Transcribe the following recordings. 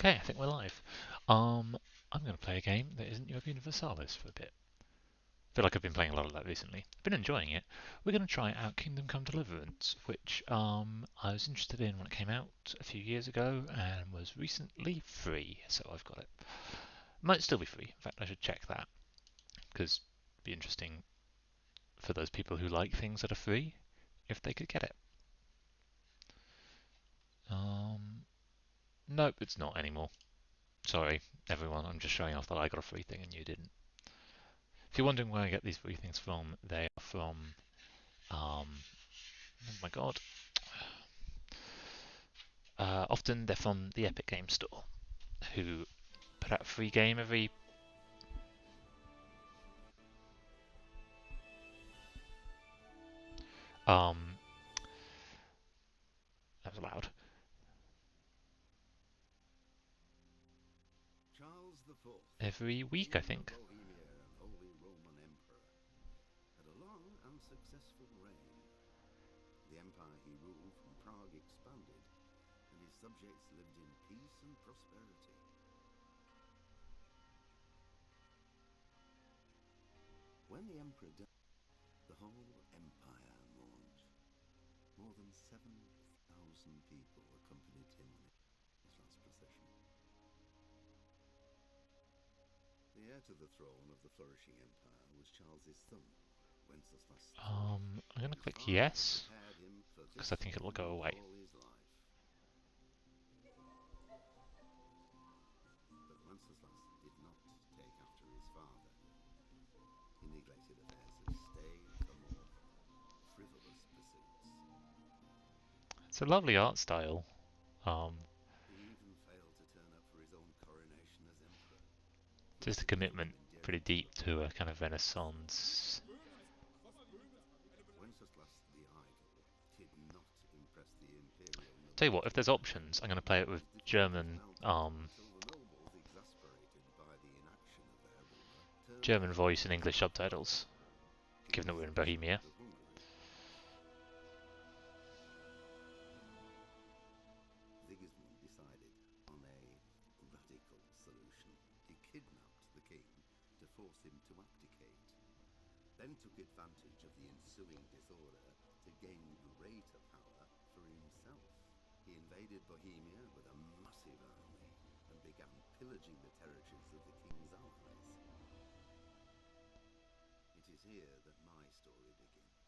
Okay, I think we're live. I'm going to play a game that isn't Europa Universalis for a bit. I feel like I've been playing a lot of that recently. I've been enjoying it. We're going to try out Kingdom Come Deliverance, which I was interested in when it came out a few years ago and was recently free, so I've got it. Might still be free. In fact, I should check that because it'd be interesting for those people who like things that are free if they could get it. Nope, it's not anymore. Sorry, everyone. I'm just showing off that I got a free thing and you didn't. If you're wondering where I get these free things from, they are from, oh my god, often they're from the Epic Games Store, who put out a free game every. Um, that was loud. Charles IV, Every week, I King of think. Bohemia and Holy Roman Emperor, had a long and successful reign. The empire he ruled from Prague expanded, and his subjects lived in peace and prosperity. When the emperor died, the whole empire mourned. More than 7,000 people accompanied him on his last procession. The heir to the throne of the flourishing empire was Charles's son, Wenceslas IV, I'm gonna whose click father had yes prepared him for because this I think it'll go moment away. all his life. But Wenceslas did not take after his father. He neglected affairs of state for more frivolous pursuits. It's a lovely art style. Um, He even failed to turn up for his own coronation as emperor, just a forcing his commitment wife pretty Indira to deep look to a after kind of him. Renaissance. Wenceslas the Idle did not impress the imperial Tell you what, if there's nobility, options, I'm gonna play it and with was determined to German, outlive him until the nobles, exasperated by the inaction of their ruler, turned German against voice and English Sigismund subtitles, King given that we're in Bohemia. Sigismund of Hungary. Sigismund decided on a radical solution. He kidnapped the king to force him to abdicate, then took advantage of the ensuing disorder to gain greater power for himself. He invaded Bohemia with a massive army and began pillaging the territories of the king's allies. It is here that my story begins.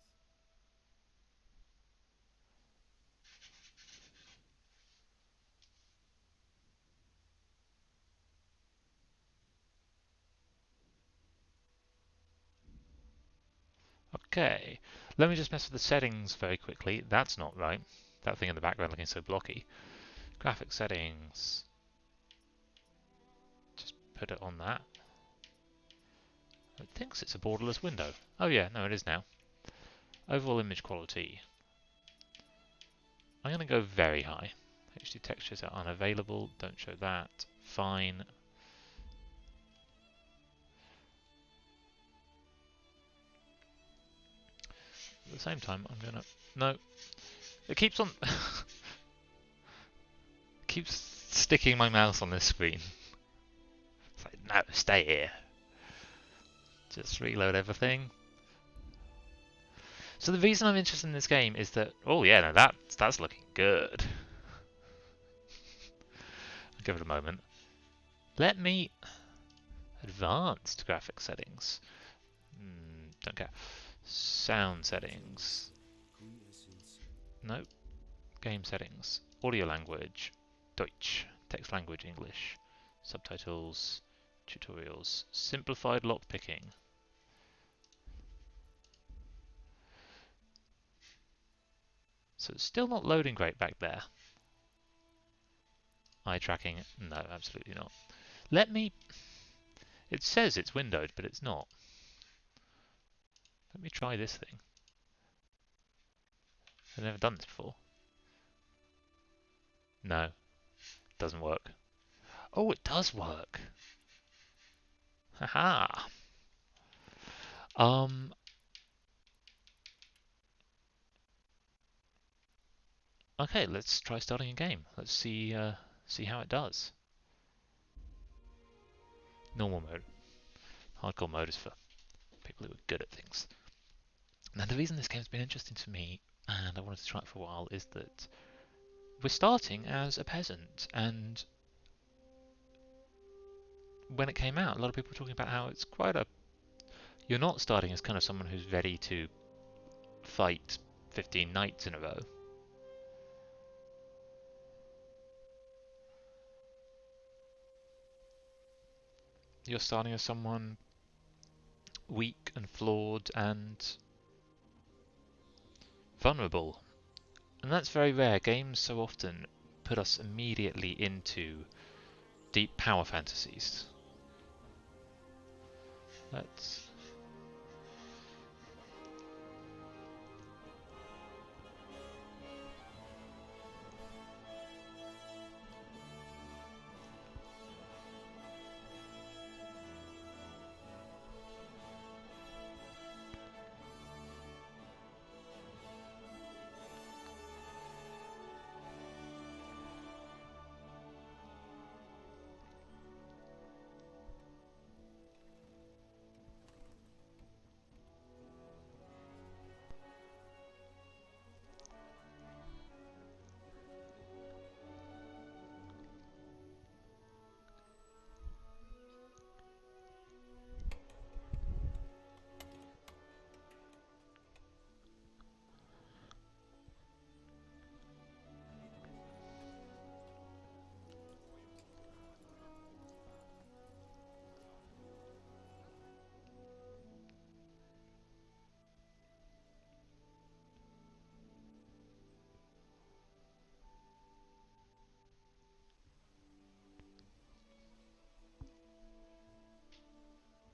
Okay, let me just mess with the settings very quickly. That's not right. That thing in the background looking so blocky. Graphic settings. Just put it on that. It thinks it's a borderless window. Oh yeah, no it is now. Overall image quality. I'm going to go very high. HD textures are unavailable. Don't show that. Fine. At the same time, I'm going to... No. It keeps on... keeps sticking my mouse on this screen. It's like, no, stay here. Just reload everything. So the reason I'm interested in this game is that... Oh yeah, no, that's looking good. I'll give it a moment. Let me... Advanced graphic settings. Don't care. Sound settings. Nope. Game settings. Audio language. Deutsch. Text language English. Subtitles. Tutorials. Simplified lockpicking. So it's still not loading great back there. Eye tracking. No, absolutely not. Let me... It says it's windowed, but it's not. Let me try this thing. I've never done this before. No, doesn't work. Oh, it does work. Haha. Um. Okay, let's try starting a game. Let's see how it does. Normal mode. Hardcore mode is for people who are good at things. Now, the reason this game's been interesting to me, and I wanted to try it for a while, is that we're starting as a peasant, and when it came out, a lot of people were talking about how it's quite a... You're not starting as kind of someone who's ready to fight 15 knights in a row. You're starting as someone weak and flawed and vulnerable. And that's very rare. Games so often put us immediately into deep power fantasies. Let's...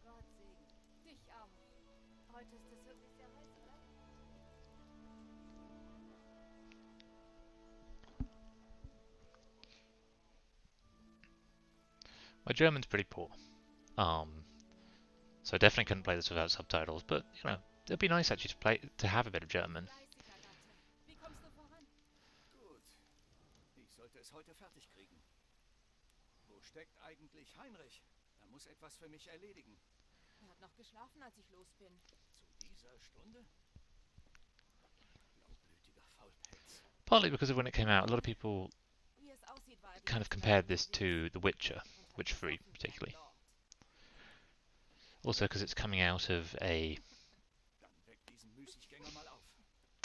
Gott segne dich auch. Heute ist es wirklich sehr heiß, oder? My German's pretty poor. So I definitely couldn't play this without subtitles, but, you know, it'd be nice actually to have a bit of German. Fleißiger Gatte. Wie kommst du voran? Gut. Ich sollte es heute fertig kriegen. Wo steckt eigentlich Heinrich? Er muss etwas für mich erledigen. Er hat noch geschlafen, als ich los bin. Zu dieser Stunde? Blaublütiger Faulpelz. Partly because of when it came out, a lot of people Wie es aussieht, war er kind of die compared Letzte, this to The Witcher, und hat Witcher 3 gesoffen wie ein particularly. Lord. Also because it's coming out of a Dann weck diesen Müßiggänger mal auf.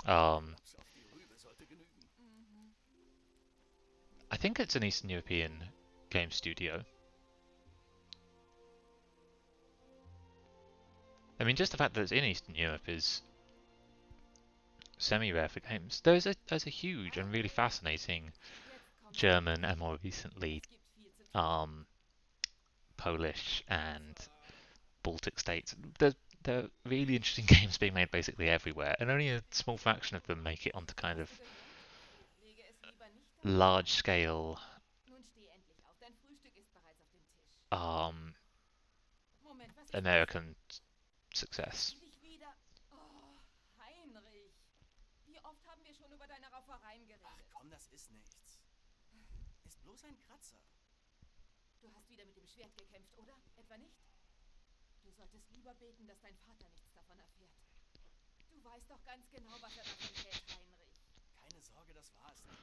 Klaps auf die Rübe sollte genügen. I think it's an Eastern European game studio. I mean, just the fact that it's in Eastern Europe is semi-rare for games. There's a huge and really fascinating Jetzt kommt German and more recently es gibt viel zu tun. Polish and Baltic states. There are really interesting games being made basically everywhere, and only a small fraction of them make it onto kind of Lege es lieber nicht auf. large-scale Nun steh endlich auf. Dein Frühstück ist bereits auf dem Tisch. Moment, was ist American success. das? Nicht wieder. Oh, Heinrich. Wie oft haben wir schon über deine Raufereien geredet? Ach komm, das ist nichts. Ist bloß ein Kratzer. Du hast wieder mit dem Schwert gekämpft, oder? Etwa nicht? Du solltest lieber beten, dass dein Vater nichts davon erfährt. Du weißt doch ganz genau, was er davon hält, Heinrich. Keine Sorge, das war es nicht.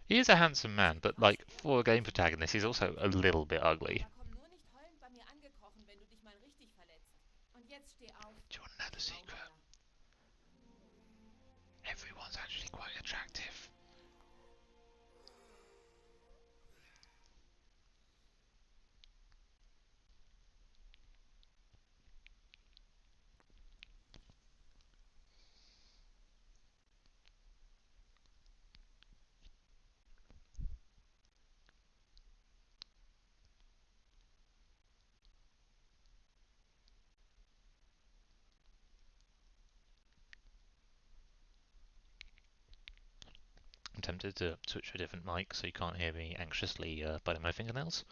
He is a handsome man, but like for a game protagonist, he's also a little bit ugly. Aber komm nur nicht heulend bei mir angekrochen, wenn du dich mal richtig verletzt. Und jetzt steh auf. Do you want to know the secret? Everyone's actually quite attractive. I'm tempted to switch to a different mic so you can't hear me anxiously biting my fingernails,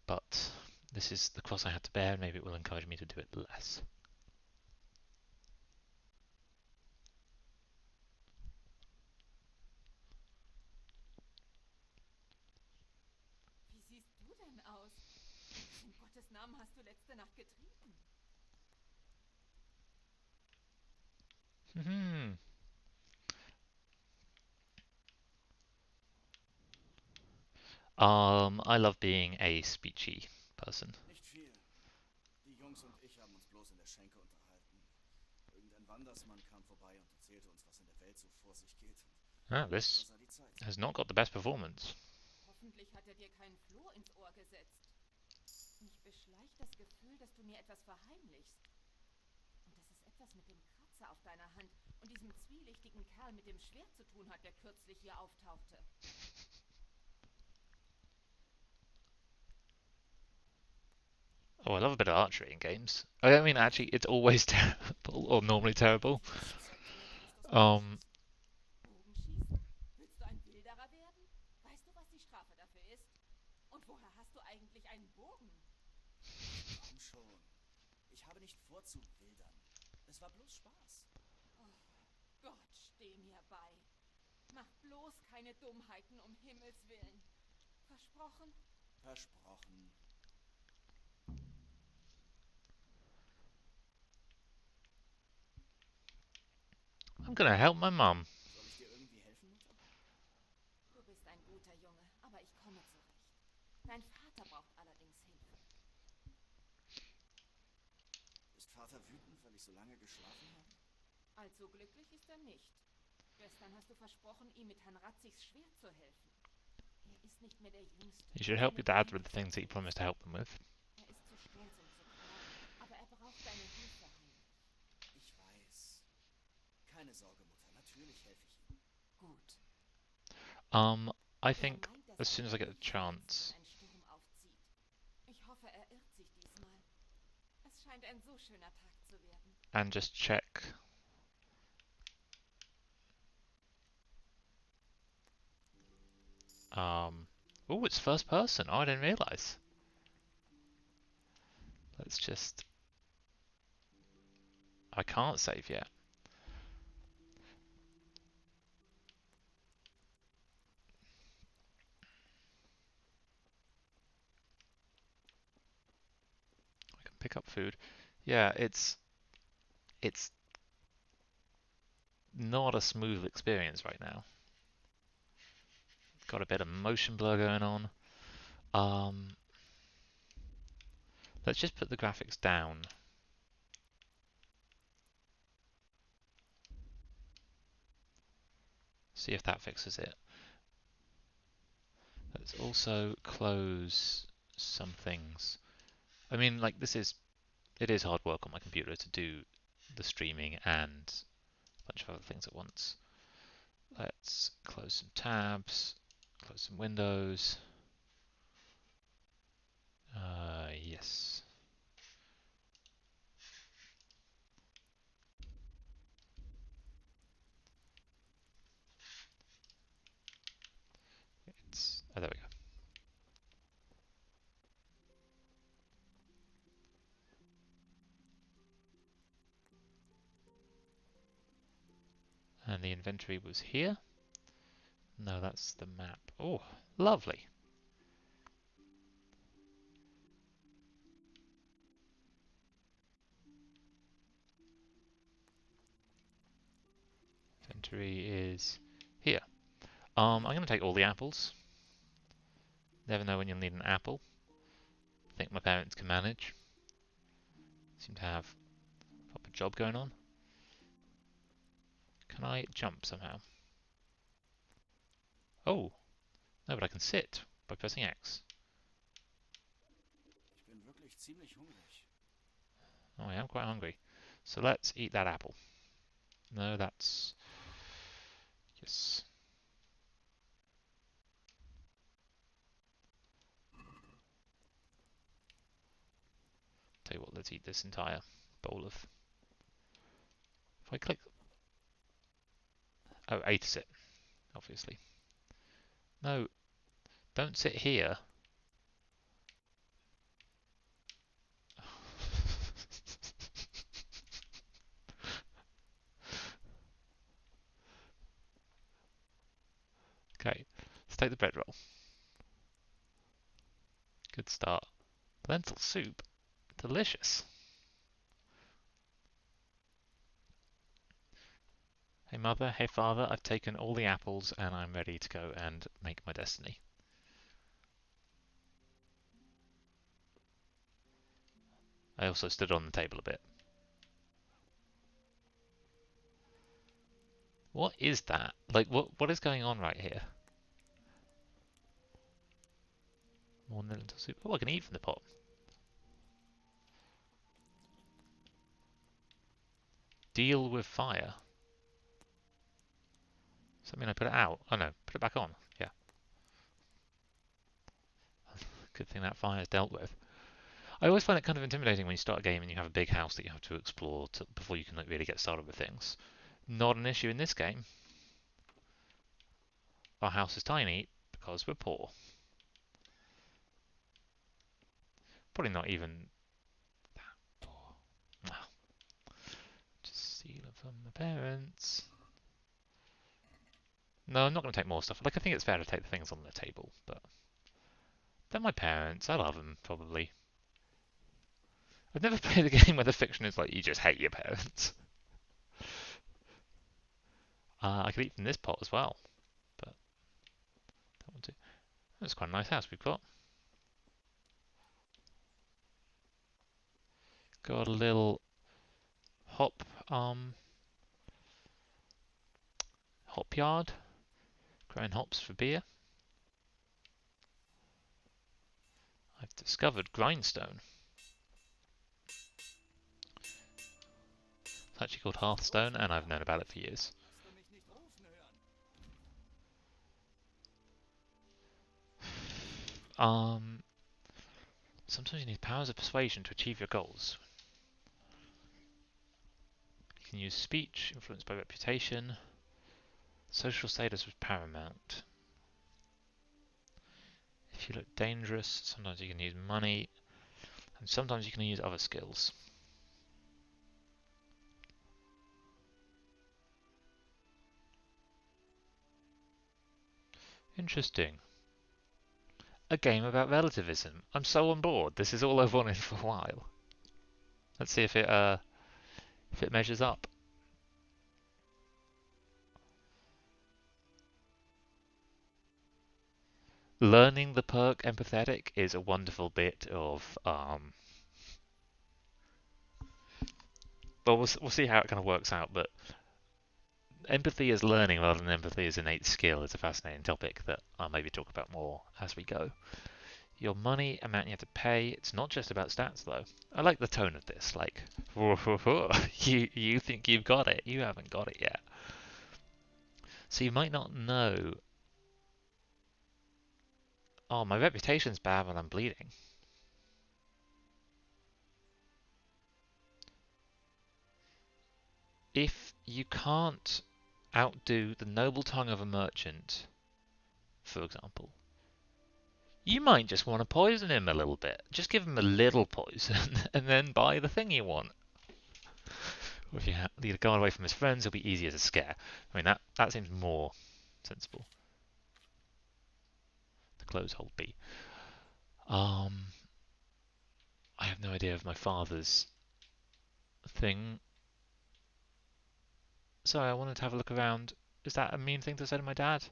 but this is the cross I had to bear, and maybe it will encourage me to do it less. Wie siehst du denn aus? Gottes Namen hast du letzte Nacht getrieben? Hmm. I love being a speechy person. Nicht viel. Die Jungs und ich haben uns bloß in der Schenke unterhalten. Irgendein Wandersmann kam vorbei und erzählte uns, was in der Welt so vor sich geht. Ah, So this sah die Zeit. has not got the best performance. Hoffentlich hat er dir keinen Floh ins Ohr gesetzt. Mich beschleicht das Gefühl, dass du mir etwas verheimlichst. Und dass es etwas mit dem Kratzer auf deiner Hand und diesem zwielichtigen Kerl mit dem Schwert zu tun hat, der kürzlich hier auftauchte. Oh, I love a bit of archery in games. I don't mean actually it's always terrible or normally terrible. Was sagt dir, du musst das Um, Bogenschießen? Willst du ein Wilderer werden? Weißt du, was die Strafe dafür ist? Und woher hast du eigentlich einen Bogen? Komm schon. Ich habe nicht vor zu wildern. Es war bloß Spaß. Oh, Gott, steh mir bei. Mach bloß keine Dummheiten, um Himmels Willen. Versprochen? Versprochen. I'm gonna help my mum. Soll ich dir irgendwie helfen, Mutter? Du bist ein guter Junge, aber ich komme zurecht. Dein Vater braucht allerdings Hilfe. Ist Vater wütend, weil ich so lange geschlafen habe? Allzu glücklich ist er nicht. Gestern hast du versprochen, ihm mit Herrn Ratzigs Schwert zu helfen. Er ist nicht mehr der Jüngste. You should help your dad with the things that you promised to help them with. Er ist zu stolz, um zu klagen, aber er braucht deine Hilfe, Heinrich. Ich weiß. Keine Sorge, Mutter. Natürlich helfe ich ihm. Gut. I think as soon as I get the chance, Ein Sturm aufzieht. Ich hoffe, er irrt sich diesmal. Es scheint ein so schöner Tag zu werden. and just check. Oh, it's first person. Oh, I didn't realise. Let's just. I can't save yet. I can pick up food. Yeah, it's not a smooth experience right now. Got a bit of motion blur going on. Let's just put the graphics down. See if that fixes it. Let's also close some things. I mean, like it is hard work on my computer to do the streaming and a bunch of other things at once. Let's close some tabs, close some windows. Yes. Oh, there we go. And the inventory was here. No, that's the map. Oh, lovely. Inventory is here. I'm going to take all the apples. Never know when you'll need an apple. I think my parents can manage. Seem to have a proper job going on. Can I jump somehow? Oh, no, but I can sit by pressing X. Ich bin wirklich ziemlich hungrig. Oh, I am quite hungry. So let's eat that apple. No, that's... Yes. Tell you what, let's eat this entire bowl of... If I click... Oh, A to sit, obviously. No, don't sit here. Okay, let's take the bread roll. Good start. Lentil soup. Delicious. Hey mother, hey father, I've taken all the apples and I'm ready to go and make my destiny. I also stood on the table a bit. What is that? Like, what is going on right here? More lentil soup. Oh, I can eat from the pot. Deal with fire. Does that mean I put it out? Oh no, put it back on. Yeah. Good thing that fire is dealt with. I always find it kind of intimidating when you start a game and you have a big house that you have to explore before you can like, really get started with things. Not an issue in this game. Our house is tiny because we're poor. Probably not even that poor. Just steal it from my parents. No, I'm not going to take more stuff. Like, I think it's fair to take the things on the table, but they're my parents. I love them, probably. I've never played a game where the fiction is like, you just hate your parents. I could eat from this pot as well, but don't want to. That's quite a nice house we've got. Got a little hop yard, growing hops for beer. I've discovered grindstone. It's actually called Hearthstone, and I've known about it for years. Sometimes you need powers of persuasion to achieve your goals. You can use speech, influenced by reputation. Social status was paramount. If you look dangerous, sometimes you can use money, and sometimes you can use other skills. Interesting. A game about relativism. I'm so on board. This is all I've wanted for a while. Let's see if it measures up. Learning the perk empathetic is a wonderful bit of well, we'll see how it kind of works out, but empathy as learning rather than empathy as innate skill is a fascinating topic that I'll maybe talk about more as we go. Your money amount you have to pay, it's not just about stats though. I like the tone of this, like, you think you've got it, you haven't got it yet. So you might not know, oh, my reputation's bad when I'm bleeding. If you can't outdo the noble tongue of a merchant, for example, you might just want to poison him a little bit. Just give him a little poison and then buy the thing you want. Or if you need to go away from his friends, it'll be easier to scare. I mean, that seems more sensible. The close hold B. I have no idea of my father's thing. Sorry, I wanted to have a look around. Is that a mean thing to say to my dad?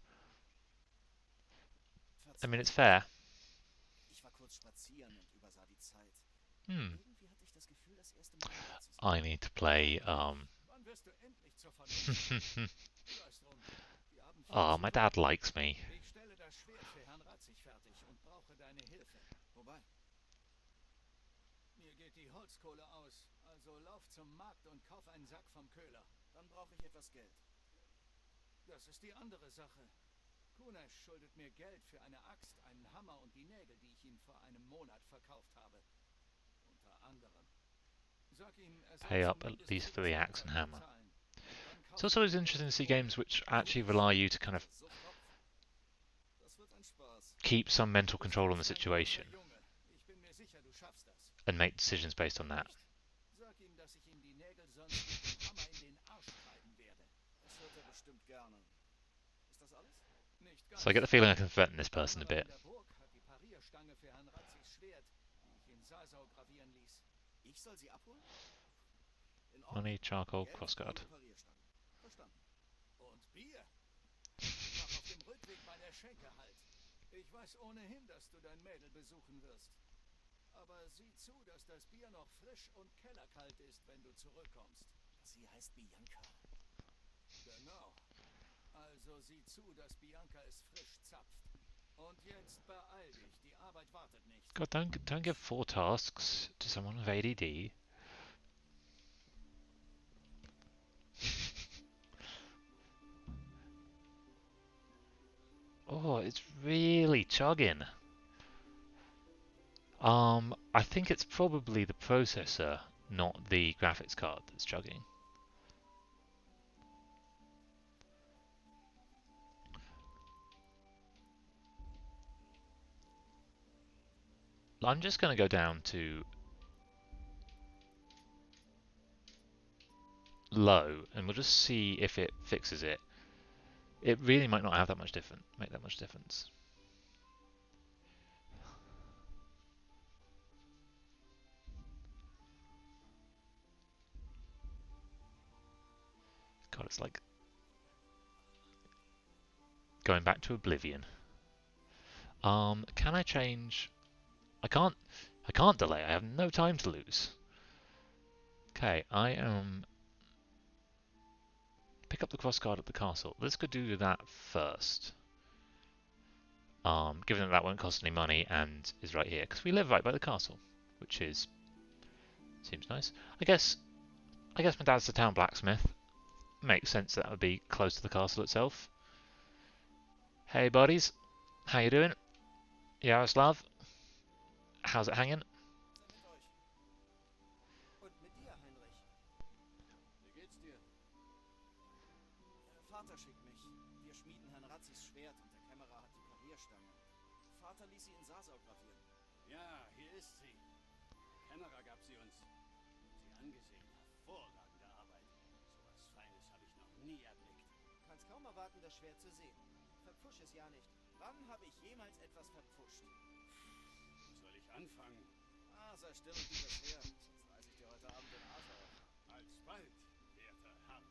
I mean, it's fair. I need to play, oh, my dad likes me. Mir geht die Holzkohle aus, also lauf zum Markt und kauf einen Sack vom Köhler. Dann brauche ich etwas Geld. Das ist die andere Sache. Kunesh schuldet mir Geld für eine Axt, einen Hammer und die Nägel, die ich ihm vor einem Monat verkauft habe. Unter anderem. Sag ihm, Pay up at least for the axe and hammer. It's also always interesting to see games which actually rely you to kind of keep some mental control on the situation and make decisions based on that. So I get the feeling I can threaten this person a bit. Money, charcoal, Geld für crossguard. die Reparierstange. Verstanden. Und Bier? Mach auf dem Rückweg bei der Schenke halt. Ich weiß ohnehin, dass du dein Mädel besuchen wirst. Aber sieh zu, dass das Bier noch frisch und kellerkalt ist, wenn du zurückkommst. Sie heißt Bianca. Genau. Also sieh zu, dass Bianca es frisch zapft. Und jetzt beeil dich, die Arbeit wartet nicht. God, don't give 4 tasks to someone with ADD. Oh, it's really chugging. I think it's probably the processor, not the graphics card that's chugging. I'm just going to go down to low, and we'll just see if it fixes it. It really might not have that much make that much difference. God, it's like going back to Oblivion. Can I change? I can't delay. I have no time to lose. Okay, I am. Pick up the crossguard at the castle. Let's go do that first. Given that that won't cost any money and is right here, because we live right by the castle, which is seems nice. I guess my dad's the town blacksmith. Makes sense that would be close to the castle itself. Hey buddies, how you doing? Yaroslav, how's it hanging? Mit euch. Und mit dir, Heinrich. Wie geht's dir? Vater schickt mich. Wir schmieden Herrn Razzis Schwert und der Kämmerer hat die Parierstange. Vater ließ sie in Sasau gravieren. Ja, hier ist sie. Der Kämmerer gab sie uns. Sie angesehen. Hervorragende Arbeit. So was Feines habe ich noch nie erblickt. Kannst kaum erwarten, das Schwert zu sehen. Verpfusch es ja nicht. Wann habe ich jemals etwas verpfuscht? Wo soll ich anfangen? Sei still und gib das her, sonst reiß ich dir heute Abend den Arsch auf. Alsbald, werter Herr.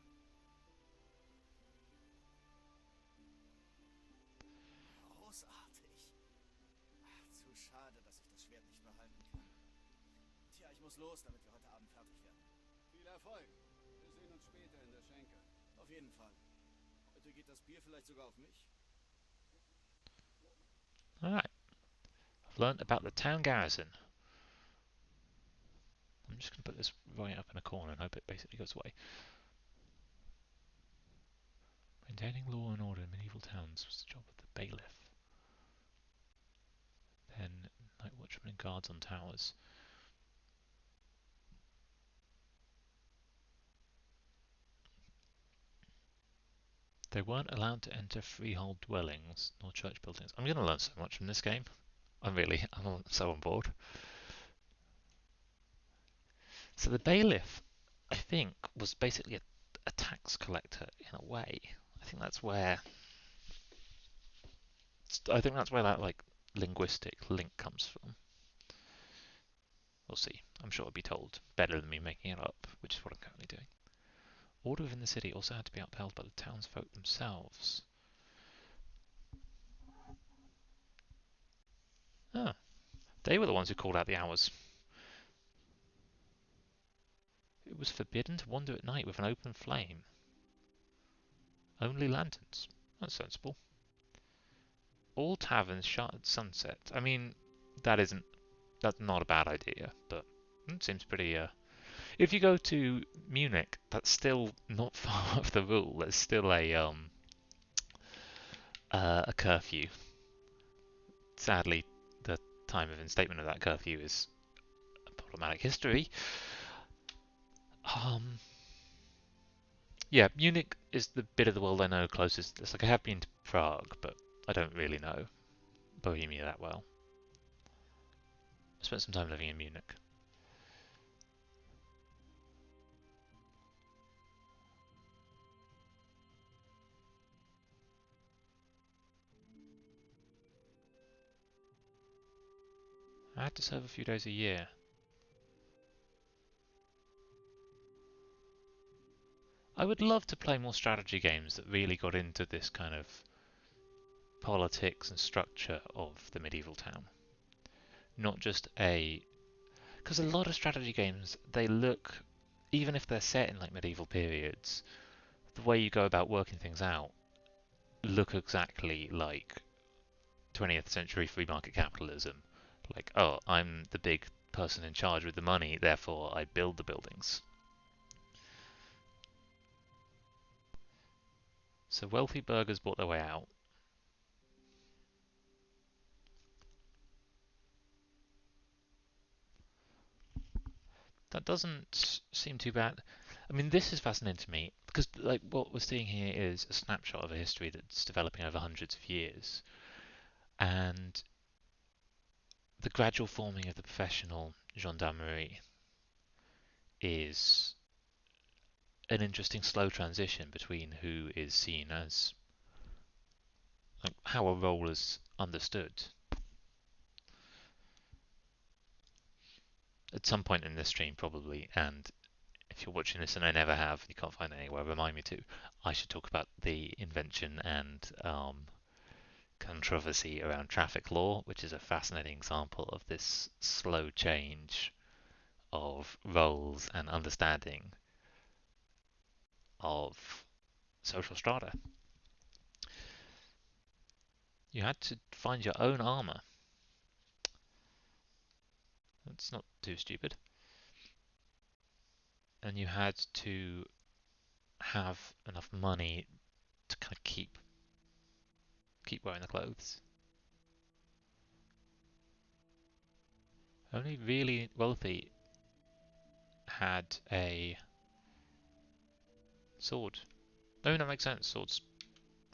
Großartig. Zu schade, dass ich das Schwert nicht behalten kann. Tja, ich muss los, damit wir heute Abend fertig werden. Viel Erfolg. Wir sehen uns später in der Schenke. Auf jeden Fall. Heute geht das Bier vielleicht sogar auf mich. Alright. I've learnt about the town garrison. I'm just going to put this right up in a corner and hope it basically goes away. Maintaining law and order in medieval towns was the job of the bailiff. Then night watchmen and guards on towers. They weren't allowed to enter freehold dwellings nor church buildings. I'm going to learn so much from this game. I'm so on board. So the bailiff, I think, was basically a tax collector in a way. I think that's where that like linguistic link comes from. We'll see. I'm sure it'll be told better than me making it up, which is what I'm currently doing. Order within the city also had to be upheld by the townsfolk themselves. Ah, they were the ones who called out the hours. It was forbidden to wander at night with an open flame. Only lanterns. That's sensible. All taverns shut at sunset. I mean, that's not a bad idea, but it seems pretty. If you go to Munich, that's still not far off the rule. There's still a curfew. Sadly, the time of instatement of that curfew is a problematic history. Yeah, Munich is the bit of the world I know closest. It's like I have been to Prague, but I don't really know Bohemia that well. I spent some time living in Munich. I had to serve a few days a year. I would love to play more strategy games that really got into this kind of politics and structure of the medieval town. Not just a... Because a lot of strategy games, they look, even if they're set in like medieval periods, the way you go about working things out look exactly like 20th century free market capitalism. Like, oh, I'm the big person in charge with the money, therefore I build the buildings. So wealthy burghers bought their way out. That doesn't seem too bad. I mean, this is fascinating to me because, like, what we're seeing here is a snapshot of a history that's developing over hundreds of years, and the gradual forming of the professional gendarmerie is an interesting slow transition between who is seen as, like, how a role is understood. At some point in this stream, probably, and if you're watching this and I never have, you can't find it anywhere, remind me to, I should talk about the invention and controversy around traffic law, which is a fascinating example of this slow change of roles and understanding of social strata. You had to find your own armor. That's not too stupid. And you had to have enough money to kind of keep wearing the clothes. Only really wealthy had a sword. No, that makes sense. Sword's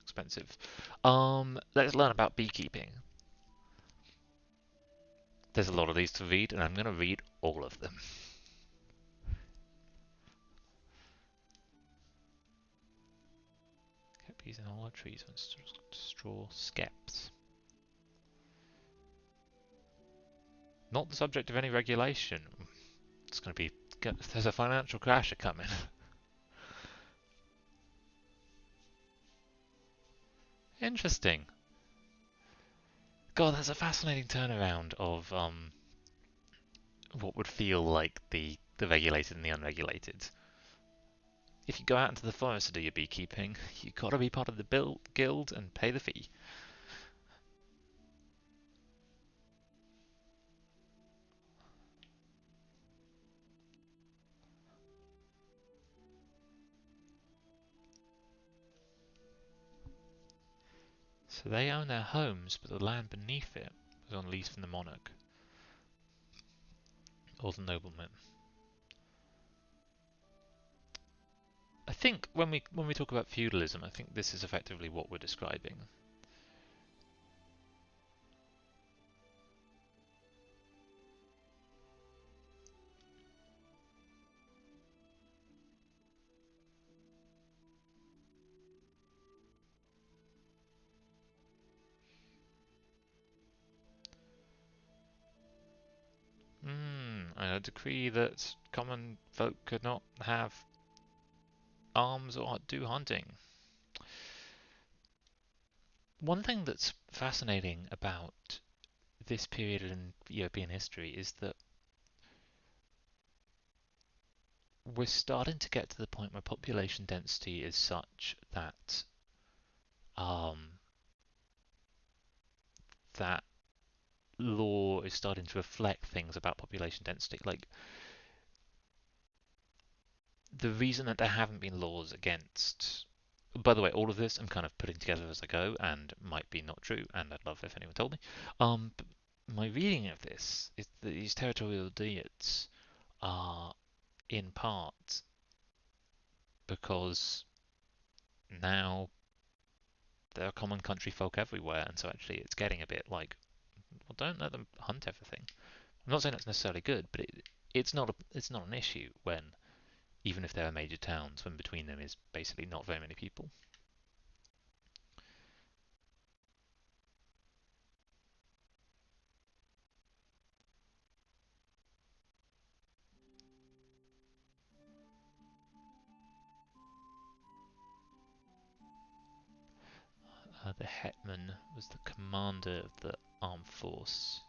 expensive. Let's learn about beekeeping. There's a lot of these to read, and I'm going to read all of them. Kept using all our trees on straw skeps. Not the subject of any regulation. It's going to be... There's a financial crash coming. Interesting. God, that's a fascinating turnaround of what would feel like the regulated and the unregulated. If you go out into the forest to do your beekeeping, you've got to be part of the guild and pay the fee. So they own their homes, but the land beneath it was on lease from the monarch or the nobleman. I think when we talk about feudalism, I think this is effectively what we're describing. I decree that common folk could not have arms or do hunting. One thing that's fascinating about this period in European history is that we're starting to get to the point where population density is such that that law is starting to reflect things about population density. Like, the reason that there haven't been laws against... By the way, all of this I'm kind of putting together as I go and might be not true, and I'd love if anyone told me. But my reading of this is that these territorial diets are in part because now there are common country folk everywhere, and so actually it's getting a bit like, well, don't let them hunt everything. I'm not saying that's necessarily good, but it's not an issue when, even if there are major towns, when between them is basically not very many people. The hetman was the commander of the armed force.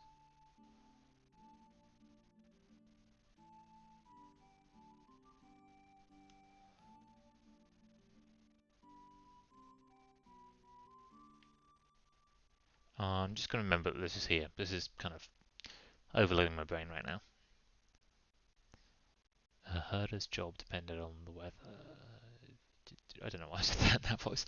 I'm just going to remember that this is here. This is kind of overloading my brain right now. A herder's job depended on the weather. I don't know why I said that in that voice.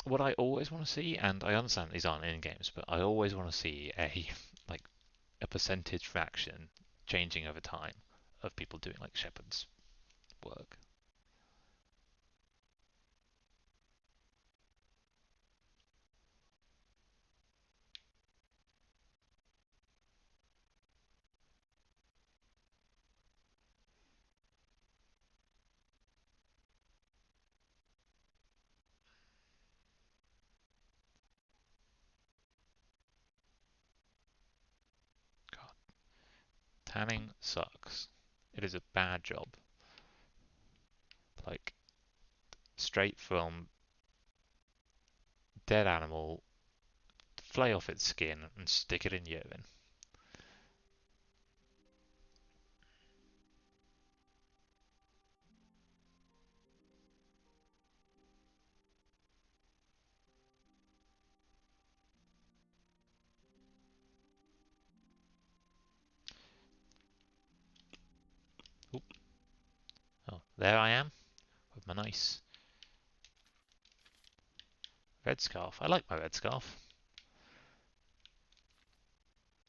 What I always want to see, and I understand these aren't in games, but I always want to see a percentage fraction changing over time of people doing like shepherd's work. God, tanning sucks. It is a bad job. Like, straight from dead animal, flay off its skin and stick it in urine. Oop. Oh, there I am with my nice red scarf. I like my red scarf.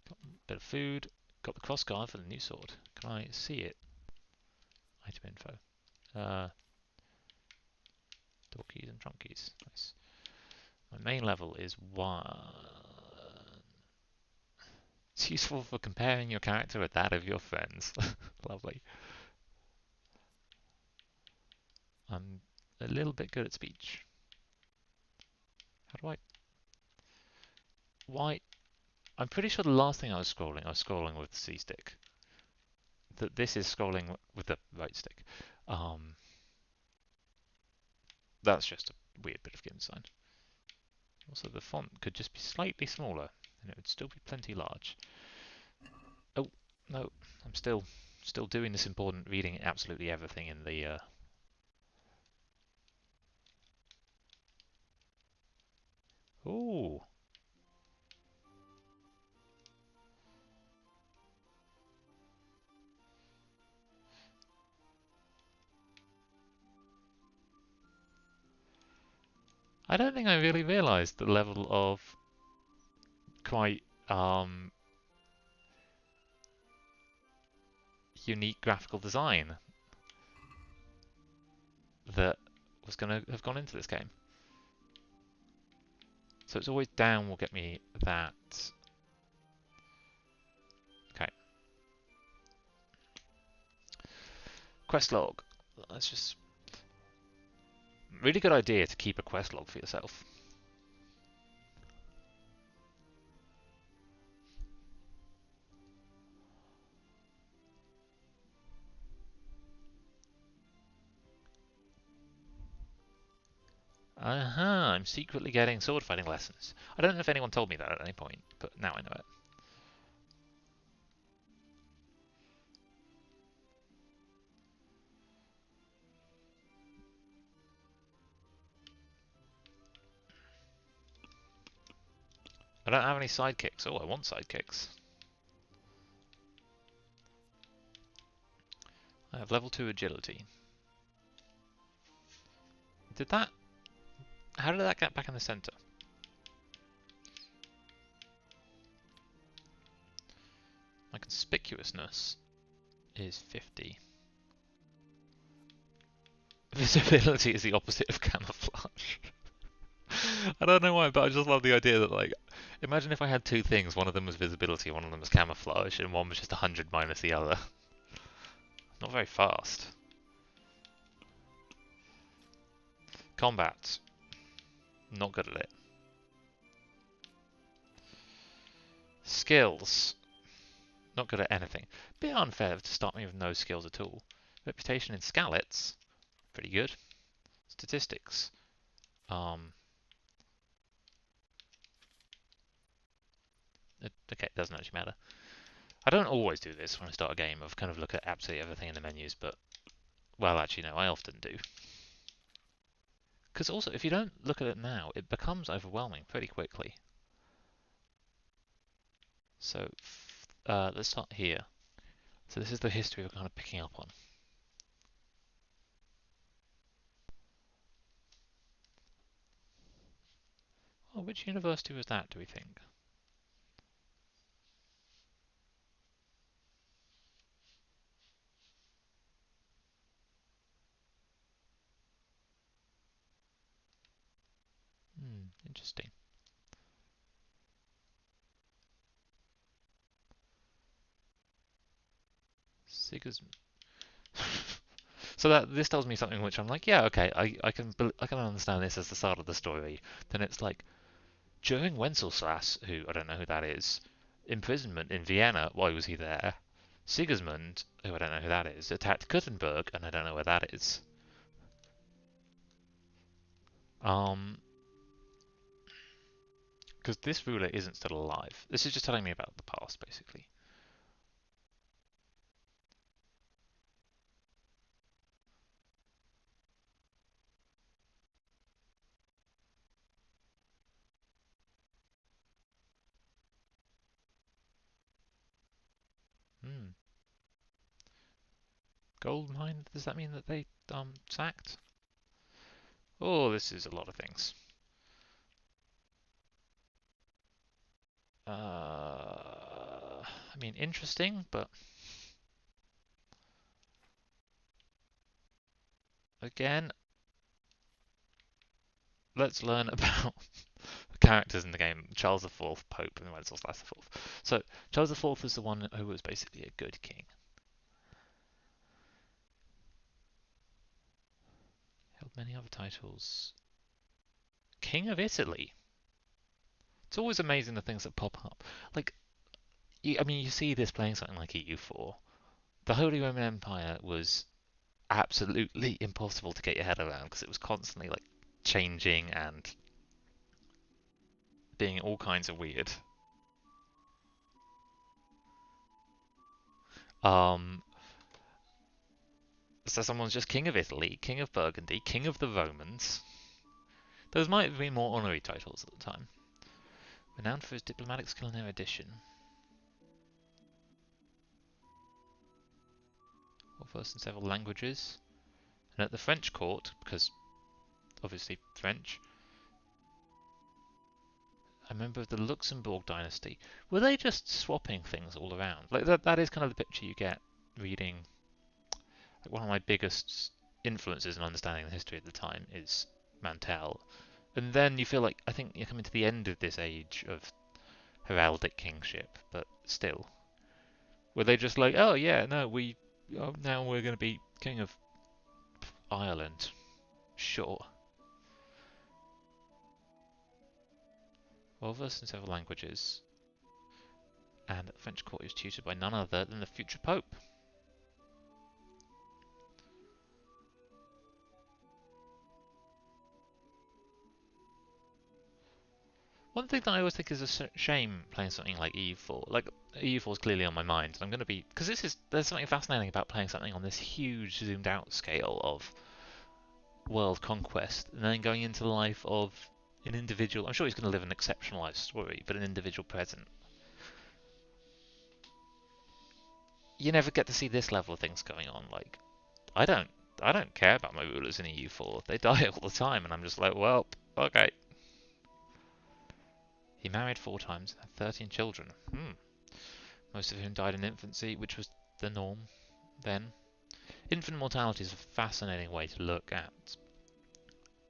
Got a bit of food. Got the crossguard for the new sword. Can I see it? Item info. Door keys and trunk keys. Nice. My main level is 1. It's useful for comparing your character with that of your friends. Lovely. I'm a little bit good at speech. How do I... Why? I'm pretty sure the last thing I was scrolling with the C stick. That this is scrolling with the right stick. That's just a weird bit of game design. Also, the font could just be slightly smaller, and it would still be plenty large. Oh, no, I'm still doing this important reading absolutely everything in the... Ooh. I don't think I really realised the level of quite unique graphical design that was going to have gone into this game. So it's always down will get me that. Okay. Quest log. That's just really good idea to keep a quest log for yourself. I'm secretly getting sword fighting lessons. I don't know if anyone told me that at any point, but now I know it. I don't have any sidekicks. Oh, I want sidekicks. I have level 2 agility. Did that... How did that get back in the center? My conspicuousness is 50. Visibility is the opposite of camouflage. I don't know why, but I just love the idea that, like, imagine if I had two things. One of them was visibility, one of them was camouflage, and one was just 100 minus the other. Not very fast. Combat. Not good at it. Skills. Not good at anything. Bit unfair to start me with no skills at all. Reputation in Skalitz. Pretty good. statistics. Okay, it doesn't actually matter. I don't always do this when I start a game of kind of look at absolutely everything in the menus, but, well, actually, no, I often do. Because also, if you don't look at it now, it becomes overwhelming pretty quickly. So, let's start here. So this is the history we're kind of picking up on. Oh, which university was that, do we think? Interesting. Sigismund. So that this tells me something which I'm like, yeah, okay, I can understand this as the start of the story. Then it's like during Wenceslas, who I don't know who that is, imprisonment in Vienna. Why was he there? Sigismund, who I don't know who that is, attacked Gutenberg, and I don't know where that is. Because this ruler isn't still alive. This is just telling me about the past, basically. Gold mine? Does that mean that they sacked? Oh, this is a lot of things. I mean, interesting, but again, let's learn about characters in the game. Charles IV, Pope, and Wenceslas IV. So, Charles IV is the one who was basically a good king. Held many other titles. King of Italy. It's always amazing the things that pop up. Like, I mean, you see this playing something like EU4. The Holy Roman Empire was absolutely impossible to get your head around because it was constantly like changing and being all kinds of weird. So someone's just king of Italy, king of Burgundy, king of the Romans. Those might have been more honorary titles at the time. Renowned for his diplomatic skill and erudition. Well versed in several languages. And at the French court, because obviously French, a member of the Luxembourg dynasty. Were they just swapping things all around? Like that is kind of the picture you get reading. Like one of my biggest influences in understanding the history at the time is Mantell. And then you feel like I think you're coming to the end of this age of heraldic kingship, but still. Were they just like, oh yeah, no, now we're going to be king of Ireland? Sure. Well versed in several languages, and at the French court he was tutored by none other than the future Pope. One thing that I always think is a shame playing something like EU4. Like EU4 is clearly on my mind, and I'm going to be because there's something fascinating about playing something on this huge zoomed out scale of world conquest, and then going into the life of an individual. I'm sure he's going to live an exceptionalized story, but an individual present. You never get to see this level of things going on. Like I don't care about my rulers in EU4. They die all the time, and I'm just like, well, okay. He married 4 times and had 13 children. Most of whom died in infancy, which was the norm then. Infant mortality is a fascinating way to look at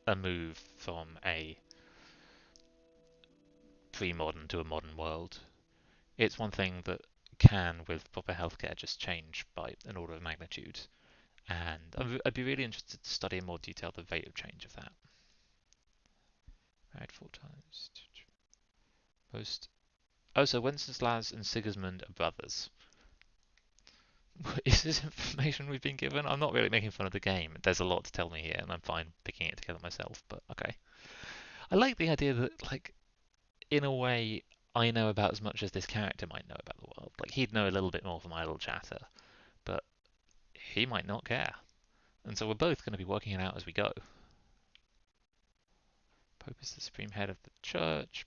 a move from a pre-modern to a modern world. It's one thing that can, with proper healthcare, just change by an order of magnitude. And I'd be really interested to study in more detail the rate of change of that. Married 4 times. Most. Oh, so Wenceslas and Sigismund are brothers. is this information we've been given? I'm not really making fun of the game. There's a lot to tell me here, and I'm fine picking it together myself, but okay. I like the idea that, like, in a way, I know about as much as this character might know about the world. Like, he'd know a little bit more from my little chatter, but he might not care. And so we're both going to be working it out as we go. Pope is the supreme head of the church.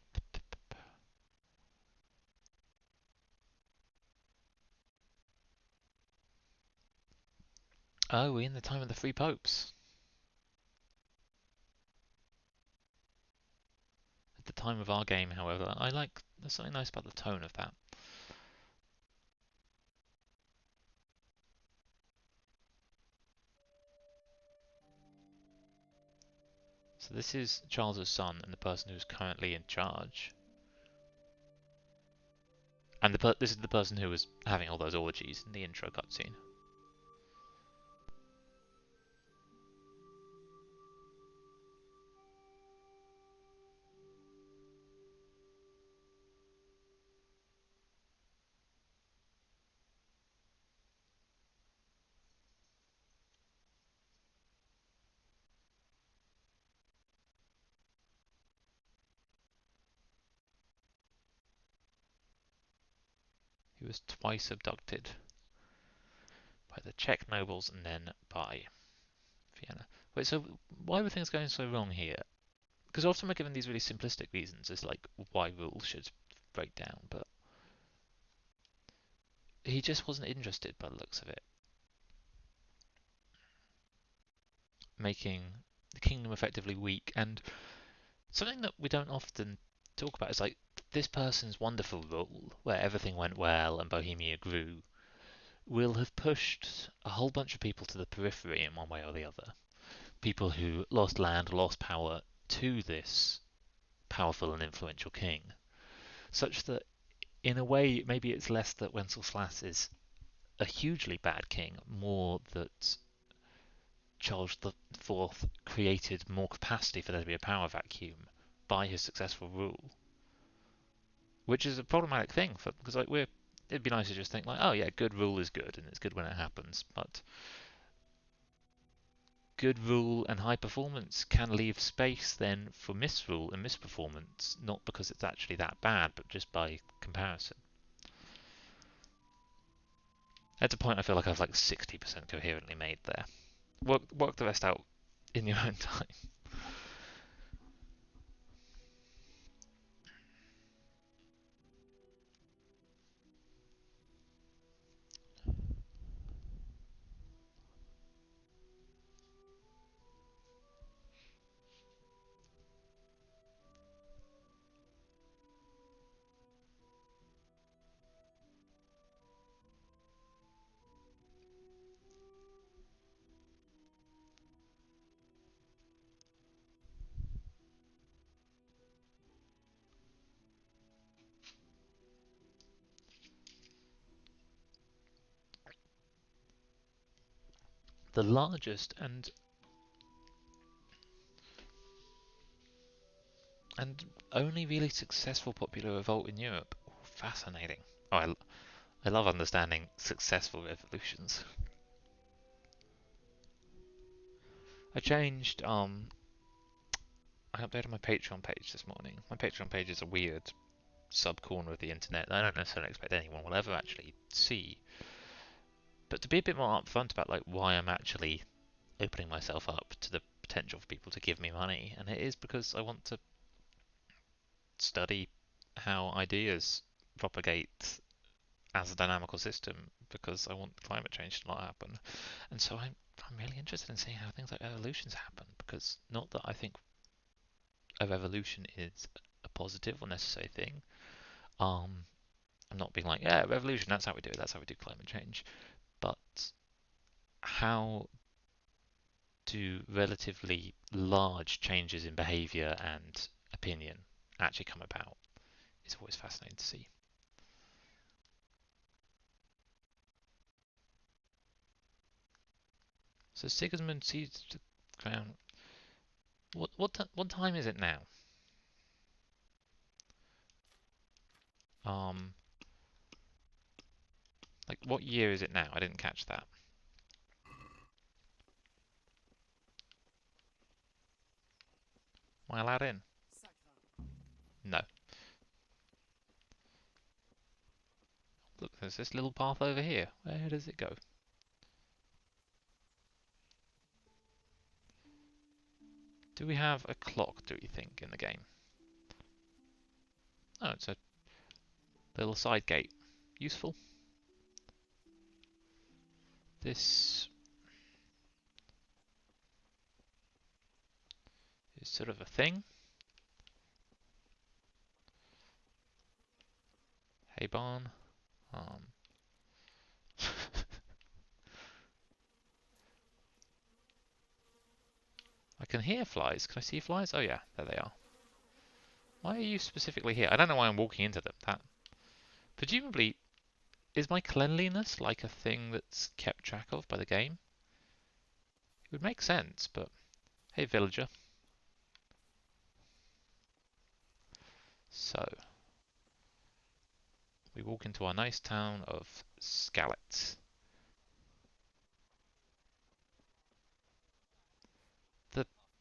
Oh, we're in the time of the three popes. At the time of our game, however, there's something nice about the tone of that. So this is Charles's son and the person who's currently in charge. And this is the person who was having all those orgies in the intro cutscene. He was twice abducted by the Czech nobles and then by Vienna. Wait, so why were things going so wrong here? Because often we're given these really simplistic reasons as like why rules should break down, but he just wasn't interested by the looks of it. Making the kingdom effectively weak, and something that we don't often talk about is like this person's wonderful rule, where everything went well and Bohemia grew, will have pushed a whole bunch of people to the periphery in one way or the other. People who lost land, lost power to this powerful and influential king, such that in a way maybe it's less that Wenceslas is a hugely bad king, more that Charles IV created more capacity for there to be a power vacuum by his successful rule, which is a problematic thing because like it'd be nice to just think like, oh yeah, good rule is good and it's good when it happens, but good rule and high performance can leave space then for misrule and misperformance, not because it's actually that bad, but just by comparison. At a point I feel like I've like 60% coherently made there. Work the rest out in your own time. The largest and only really successful popular revolt in Europe. Ooh, fascinating. Oh, I love understanding successful revolutions. I changed I updated my Patreon page this morning. My Patreon page is a weird sub corner of the internet that I don't necessarily expect anyone will ever actually see. But to be a bit more upfront about like why I'm actually opening myself up to the potential for people to give me money, and it is because I want to study how ideas propagate as a dynamical system, because I want climate change to not happen. And so I'm really interested in seeing how things like evolutions happen, because not that I think a revolution is a positive or necessary thing. I'm not being like, yeah, revolution, that's how we do it, that's how we do climate change. But how do relatively large changes in behavior and opinion actually come about is always fascinating to see. So Sigismund seized the crown. What time is it now? Um, Like, what year is it now? I didn't catch that. Am I allowed in? No. Look, there's this little path over here. Where does it go? Do we have a clock, do you think, in the game? Oh, it's a little side gate. Useful. This is sort of a thing. Hey, barn. I can hear flies. Can I see flies? Oh yeah, there they are. Why are you specifically here? I don't know why I'm walking into them. That presumably, is my cleanliness like a thing that's kept track of by the game? It would make sense, but hey, villager. So we walk into our nice town of Skalitz.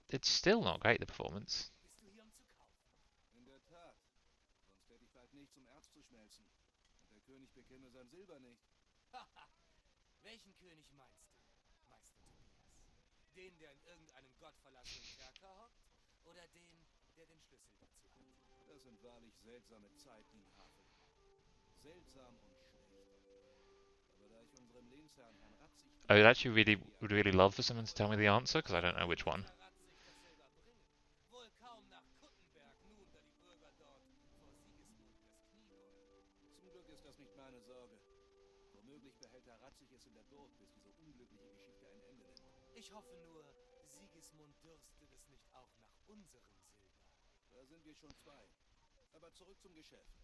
It's still not great, the performance. Bist du hier, um zu kaufen? In der Tat. Sonst hätte ich bald nicht zum Erz zu schmelzen. Und der König bekäme sein Silber nicht. Haha. Welchen König meinst du, Meister Tobias? Den, der in irgendeinem gottverlassenen Kerker hockt? Oder den, der den Schlüssel dazu hat? Das sind wahrlich seltsame Zeiten in Havel. Seltsam und schlecht. Aber da ich unserem Lehnsherrn Herrn Ratzig... I would really love for someone to tell me the answer, because I don't know which one. Wohl kaum nach Kuttenberg, nun da die Bürger dort vor Sigismund das Knie beugen. Zum Glück ist das nicht meine Sorge. Womöglich behält Herr Ratzig es in der Burg, bis diese unglückliche Geschichte ein Ende nimmt. Ich hoffe nur, Sigismund dürstet es nicht auch nach unserem Silber. Da sind wir schon zwei. Aber zurück zum Geschäft.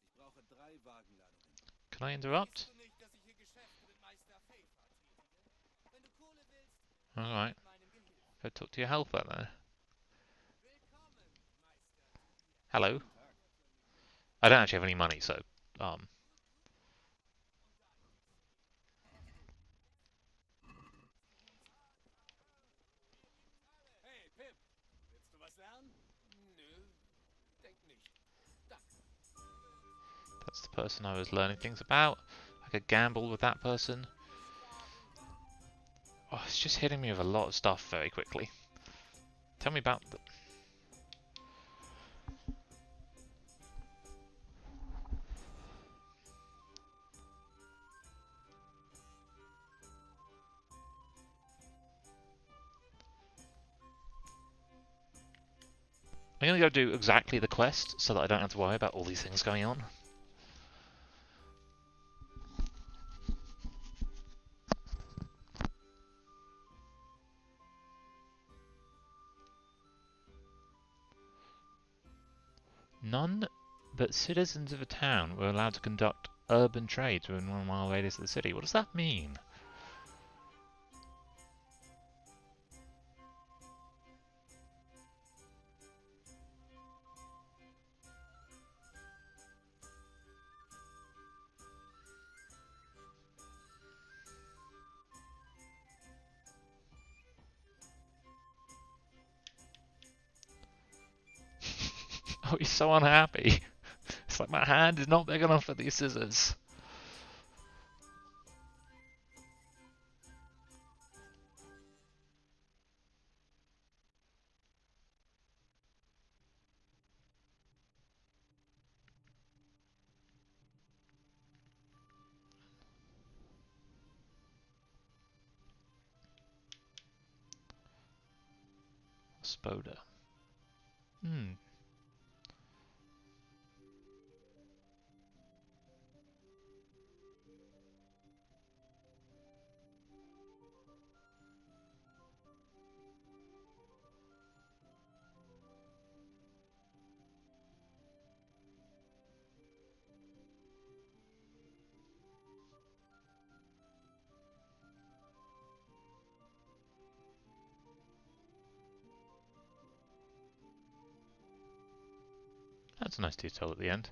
Ich brauche 3 Wagenladungen. Can I interrupt? Siehst du nicht, dass ich hier Geschäfte mit Meister Pfeffer tätige? Wenn du Kohle willst, Alright. mit meinem Gehilfen. Go talk to your helper then. Willkommen, Meister Tobias. Hello. I don't actually have any money, so Hey, Pip, willst du was lernen? Nö, denk nicht. Danke. that's the person I was learning things about. I could gamble with that person. Oh, it's just hitting me with a lot of stuff very quickly. Tell me about the... I'm gonna go do exactly the quest so that I don't have to worry about all these things going on. None but citizens of a town were allowed to conduct urban trades within 1 mile radius of the city. What does that mean? Oh, he's so unhappy. It's like, my hand is not big enough for these scissors. Spoda. That's a nice detail at the end.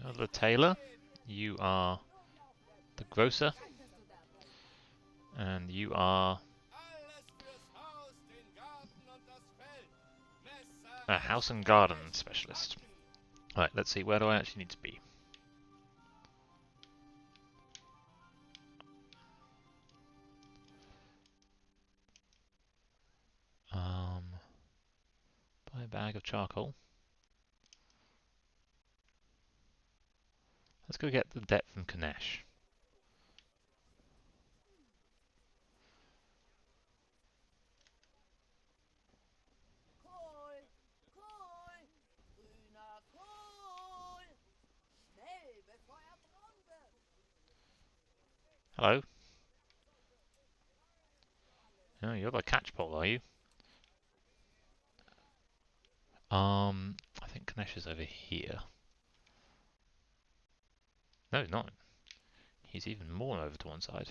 You're the tailor. You are the grocer. And you are a house and garden specialist. Right, let's see, where do I actually need to be? Buy a bag of charcoal. Let's go get the debt from Kanesh. Kohl! Kohl! Grüner Kohl! Schnell, bevor braun wird! Hello? Oh, you're the catchpole, are you? I think Kanesh is over here. No, he's not. He's even more over to one side.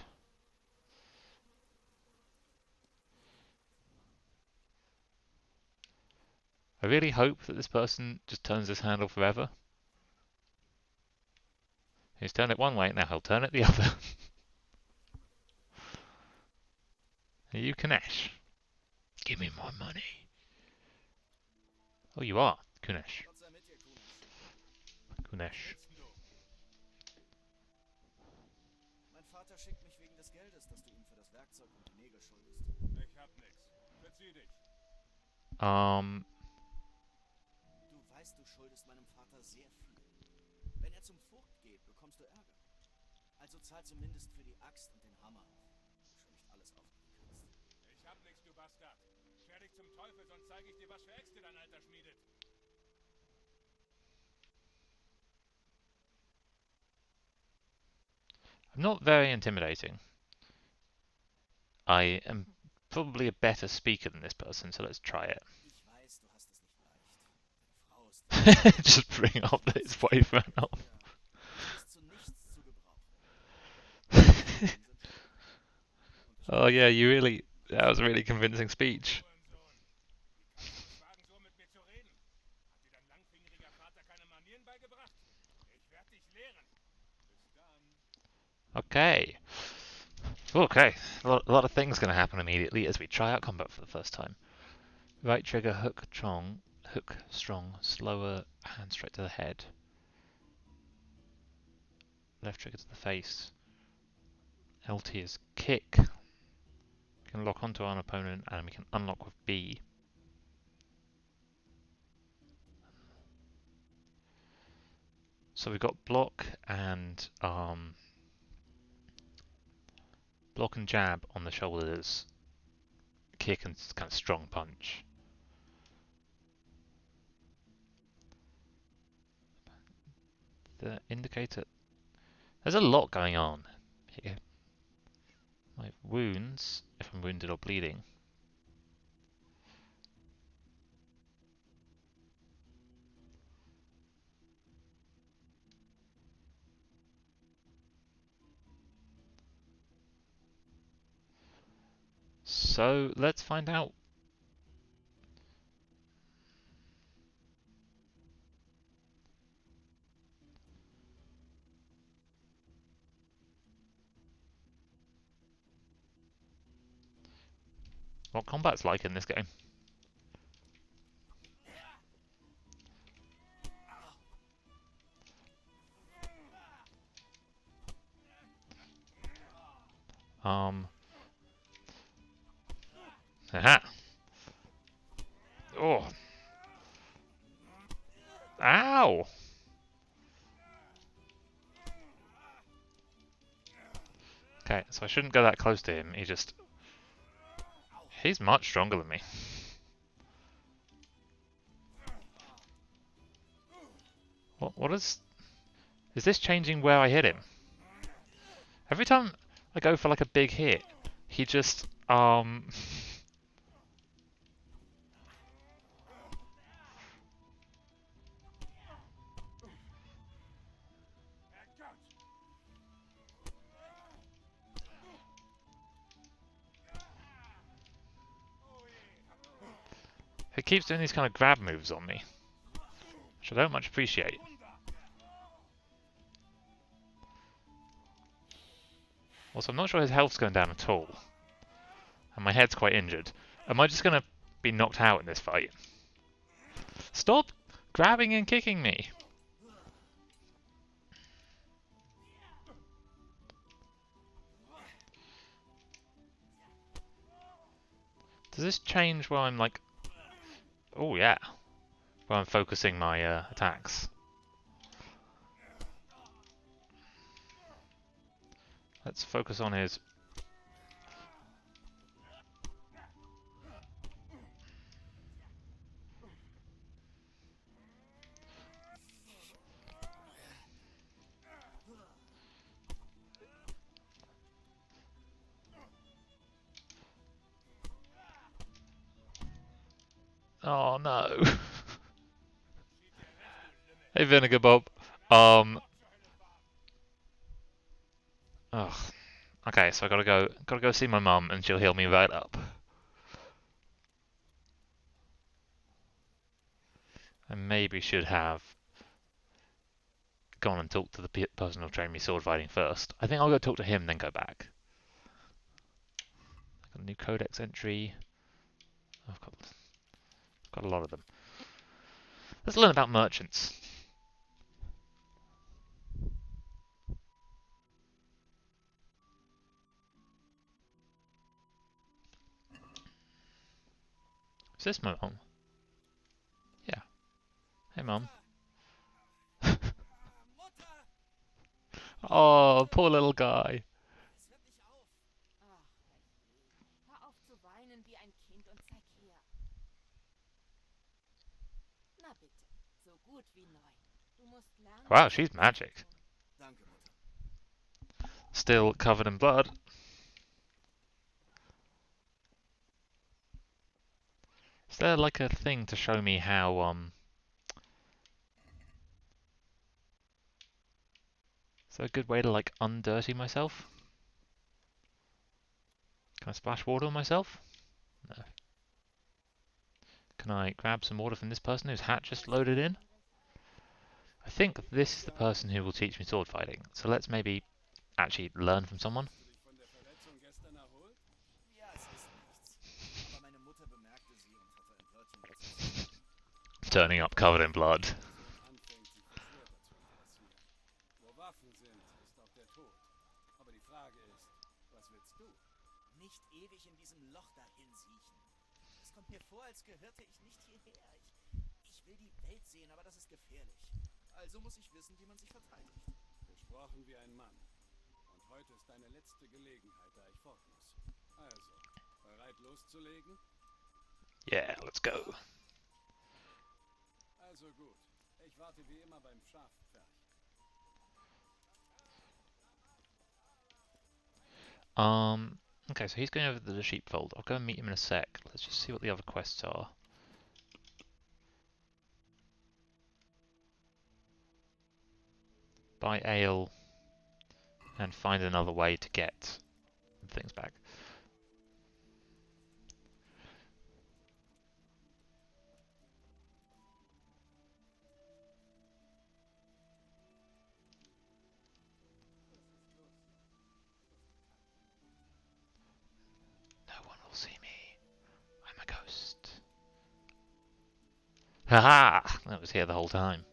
I really hope that this person just turns this handle forever. He's turned it one way, now he'll turn it the other. Are you Kanesh? Give me my money. Oh, you are Kunesh. Gott sei mit dir, Kunesh. Kunesh. Mein Vater schickt mich wegen des Geldes, das du ihm für das Werkzeug und die Nägel schuldest. Ich hab nix. Verzieh dich. Du weißt, du schuldest meinem Vater sehr viel. Wenn er zum Vogt geht, bekommst du Ärger. Also zahl zumindest für die Axt und den Hammer. Schon nicht alles aufgeben kannst. Ich hab nix, du Bastard. Scher dich zum Teufel, sonst zeige ich dir, was für Äxte dein Alter schmiedet. I'm not very intimidating. I am probably a better speaker than this person, so let's try it. Ich weiß, du hast es nicht leicht. Deine Frau ist Just bring up that it's boyfriend up. ist zu nichts zu gebrauchen. Oh yeah, that was a really convincing speech. Hurensohn. Wie kannst du es wagen, so mit mir zu reden? Hat dir dein langfingeriger Vater keine Manieren beigebracht? Ich werd dich lehren. Bis dann. Okay. Okay, a lot of things going to happen immediately as we try out combat for the first time. Right trigger, hook strong, slower, hand straight to the head. Left trigger to the face. LT is kick. We can lock onto our opponent and we can unlock with B. So we've got block and jab on the shoulders, kick and kind of strong punch. The indicator. There's a lot going on here. My wounds, if I'm wounded or bleeding. So let's find out. What combat's like in this game. Aha. Oh. Ow. Okay, so I shouldn't go that close to him. He's much stronger than me. What is this changing where I hit him? Every time I go for like a big hit, he just he keeps doing these kind of grab moves on me, which I don't much appreciate. Also, I'm not sure his health's going down at all. And my head's quite injured. Am I just going to be knocked out in this fight? Stop grabbing and kicking me! Does this change where I'm like... Oh yeah. Where I'm focusing my attacks. Let's focus on his... Oh no. Hey Vinegar Bob. Ugh. Okay, so I gotta go see my mum and she'll heal me right up. I maybe should have gone and talked to the person who'll train me sword fighting first. I think I'll go talk to him, then go back. Got a new codex entry. I've got a lot of them. Let's learn about merchants. Is this my mom? Yeah. Hey mom. Mutter! Oh, poor little guy. Es hört nicht auf. Ach, herrje. Hör auf zu weinen wie ein Kind und zeig her. Na bitte, so gut wie neu. Du musst lernen... Wow, she's magic. Danke, Mutter. Still covered in blood. Is there like a thing to show me how is there a good way to like undirty myself? Can I splash water on myself? No. Can I grab some water from this person whose hat just loaded in? I think this is the person who will teach me sword fighting. So let's maybe actually learn from someone. Hast du dich von der Verletzung gestern erholt? Ja, es ist nichts. Aber meine Mutter bemerkte sie und hatte ein Wörtchen mit sich. Turning up covered in blood. Anfängt, sich das Schwerter zu interessieren. Wo Waffen sind, ist auch der Tod. Aber die Frage ist, was willst du? Nicht ewig in diesem Loch dahin siechen. Es kommt mir vor, als gehörte ich nicht hierher. Ich will die Welt sehen, aber das ist gefährlich. Also muss ich wissen, wie man sich verteidigt. Gesprochen wie ein Mann. Und heute ist deine letzte Gelegenheit, da ich fort muss. Also, bereit loszulegen? Yeah, let's go. Also gut. Ich warte wie immer beim Schafpferch. Okay, so he's going over to the sheepfold. I'll go and meet him in a sec. Let's just see what the other quests are. Buy ale and find another way to get things back. No one will see me. I'm a ghost. Haha! That was here the whole time.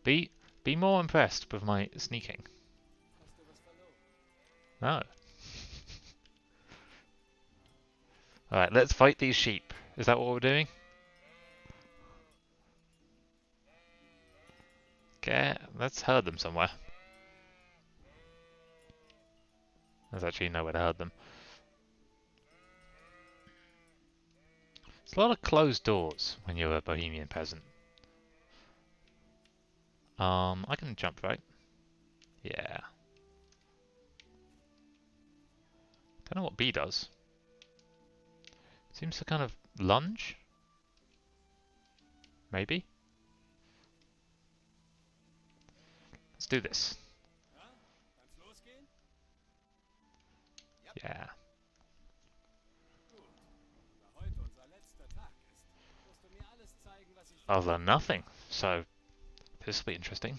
Be more impressed with my sneaking. Hast du was verloren? No. Alright, let's fight these sheep. Is that what we're doing? Okay, let's herd them somewhere. There's actually nowhere to herd them. There's a lot of closed doors when you're a Bohemian peasant. I can jump, right? Yeah. Don't know what B does. Seems to kind of lunge? Maybe? Let's do this. Ja? Kann's losgehen? Yeah. Gut. Da heute unser letzter Tag ist, wirst du mir alles zeigen, was ich... I've learned nothing, so this will be interesting.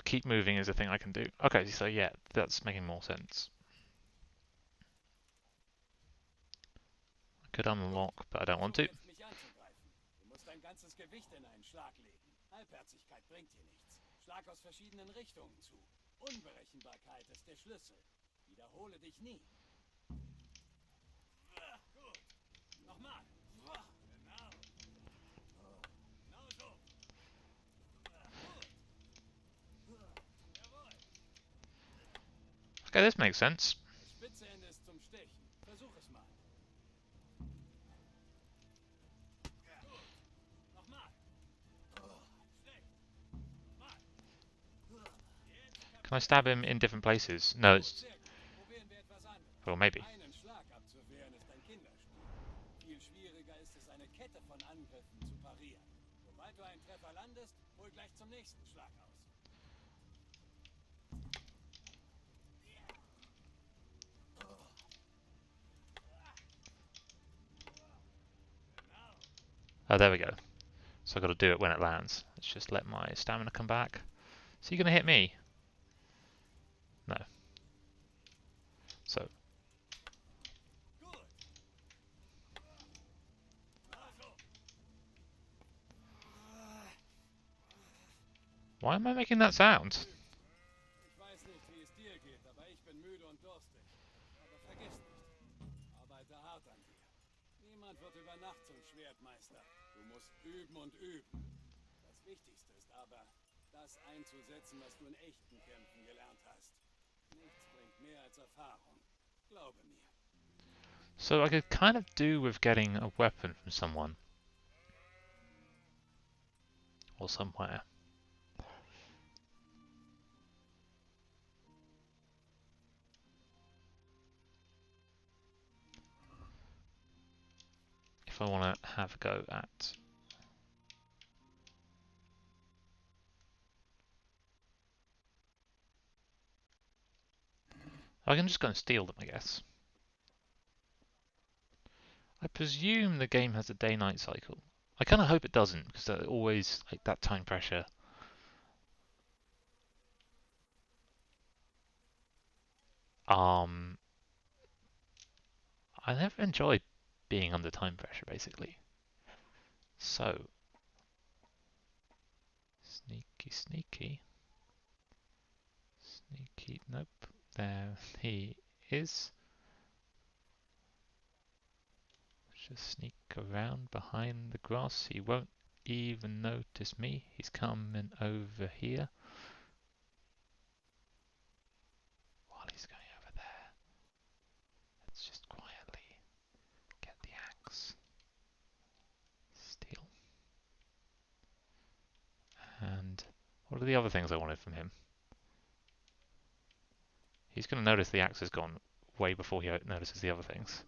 keep moving is a thing I can do. Okay, so yeah, that's making more sense. I could unlock, but I don't want to. Versuch jetzt, mich anzugreifen. Du musst dein ganzes Gewicht in einen Schlag legen. Halbherzigkeit bringt dir nichts. Schlag aus verschiedenen Richtungen zu. Unberechenbarkeit ist der Schlüssel. Wiederhole dich nie. Gut. Nochmal. Genau. Genau so. Gut. Jawohl. Okay, this makes sense. Das spitze Ende ist zum Stechen. Versuch es mal. Gut. Nochmal. Schlecht. Nochmal. Jetzt Can I stab him in different places? No, it's... sehr gut. Probieren wir etwas anderes. Well, maybe. Einen Schlag abzuwehren ist ein Kinderspiel. Viel schwieriger ist es, eine Kette von Angriffen zu parieren. Sobald du einen Treffer landest, hol gleich zum nächsten Schlag aus. Oh, there we go. So I've got to do it when it lands. Let's just let my stamina come back. So you're going to hit me? No. So. Why am I making that sound? Ich weiß nicht, wie es dir geht, aber ich bin müde und durstig. Aber vergiss nicht, arbeite hart an dir. Niemand wird über Nacht zum Schwertmeister. Du musst üben und üben. Das Wichtigste ist aber, das einzusetzen, was du in echten Kämpfen gelernt hast. Nichts bringt mehr als Erfahrung. Glaube mir. So I could kind of do with getting a weapon from someone. Or somewhere. If I want to have a go at... I can just go and steal them, I guess. I presume the game has a day-night cycle. I kind of hope it doesn't, because there's always like that time pressure. I never enjoyed being under time pressure, basically. So, sneaky, sneaky, sneaky. Nope, there he is. Just sneak around behind the grass. He won't even notice me. He's coming over here. While he's going over there, let's just quietly get the axe. Steal. And what are the other things I wanted from him? He's going to notice the axe has gone way before he notices the other things.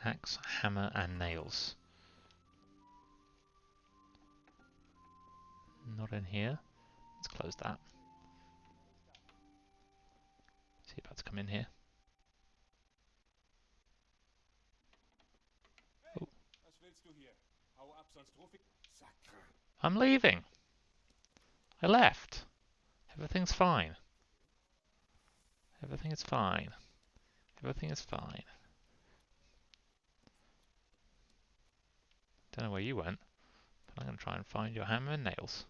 Axe, hammer, and nails. Not in here. Let's close that. Is he about to come in here? Oh. Was willst du hier? Hau ab, sonst ruf ich... Sakra. I'm leaving. I left. Everything's fine. Everything is fine. Everything is fine. Don't know where you went, but I'm going to try and find your hammer and nails.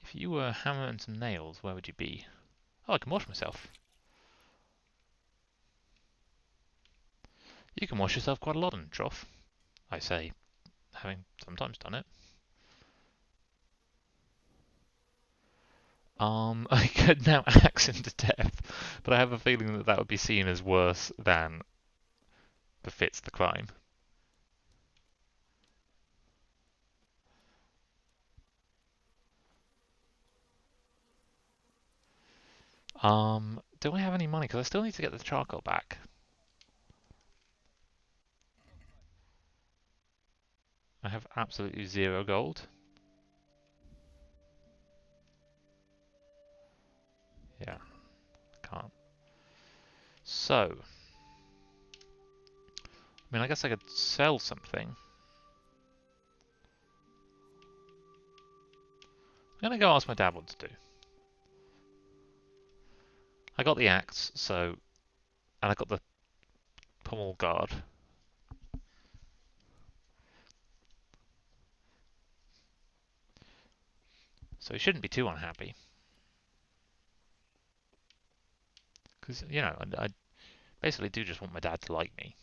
If you were a hammer and some nails, where would you be? Oh, I can wash myself. You can wash yourself quite a lot in Trough. I say, having sometimes done it. I could now axe him to death, but I have a feeling that that would be seen as worse than befits the crime. Do I have any money? Because I still need to get the charcoal back. I have absolutely 0 gold. Yeah, I can't. So, I mean, I guess I could sell something. I'm gonna go ask my dad what to do. I got the axe, so, and I got the pommel guard. So he shouldn't be too unhappy. Because, you know, I basically do just want my dad to like me.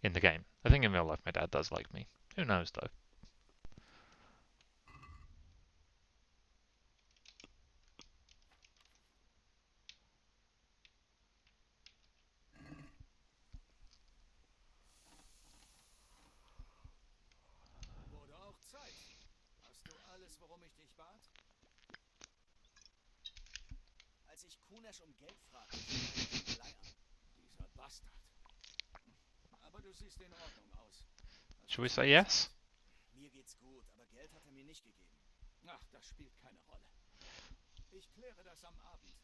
In the game. I think in real life my dad does like me. Who knows, though. Wurde auch Zeit. Hast du alles, worum ich dich bat? Als ich Kunesh um Geld fragte, fiel mir ein. Dieser Bastard. Aber du siehst in Ordnung aus. Hast Should du we say Zeit? yes? Mir geht's gut, aber Geld hat er mir nicht gegeben. Ach, das spielt keine Rolle. Ich kläre das am Abend.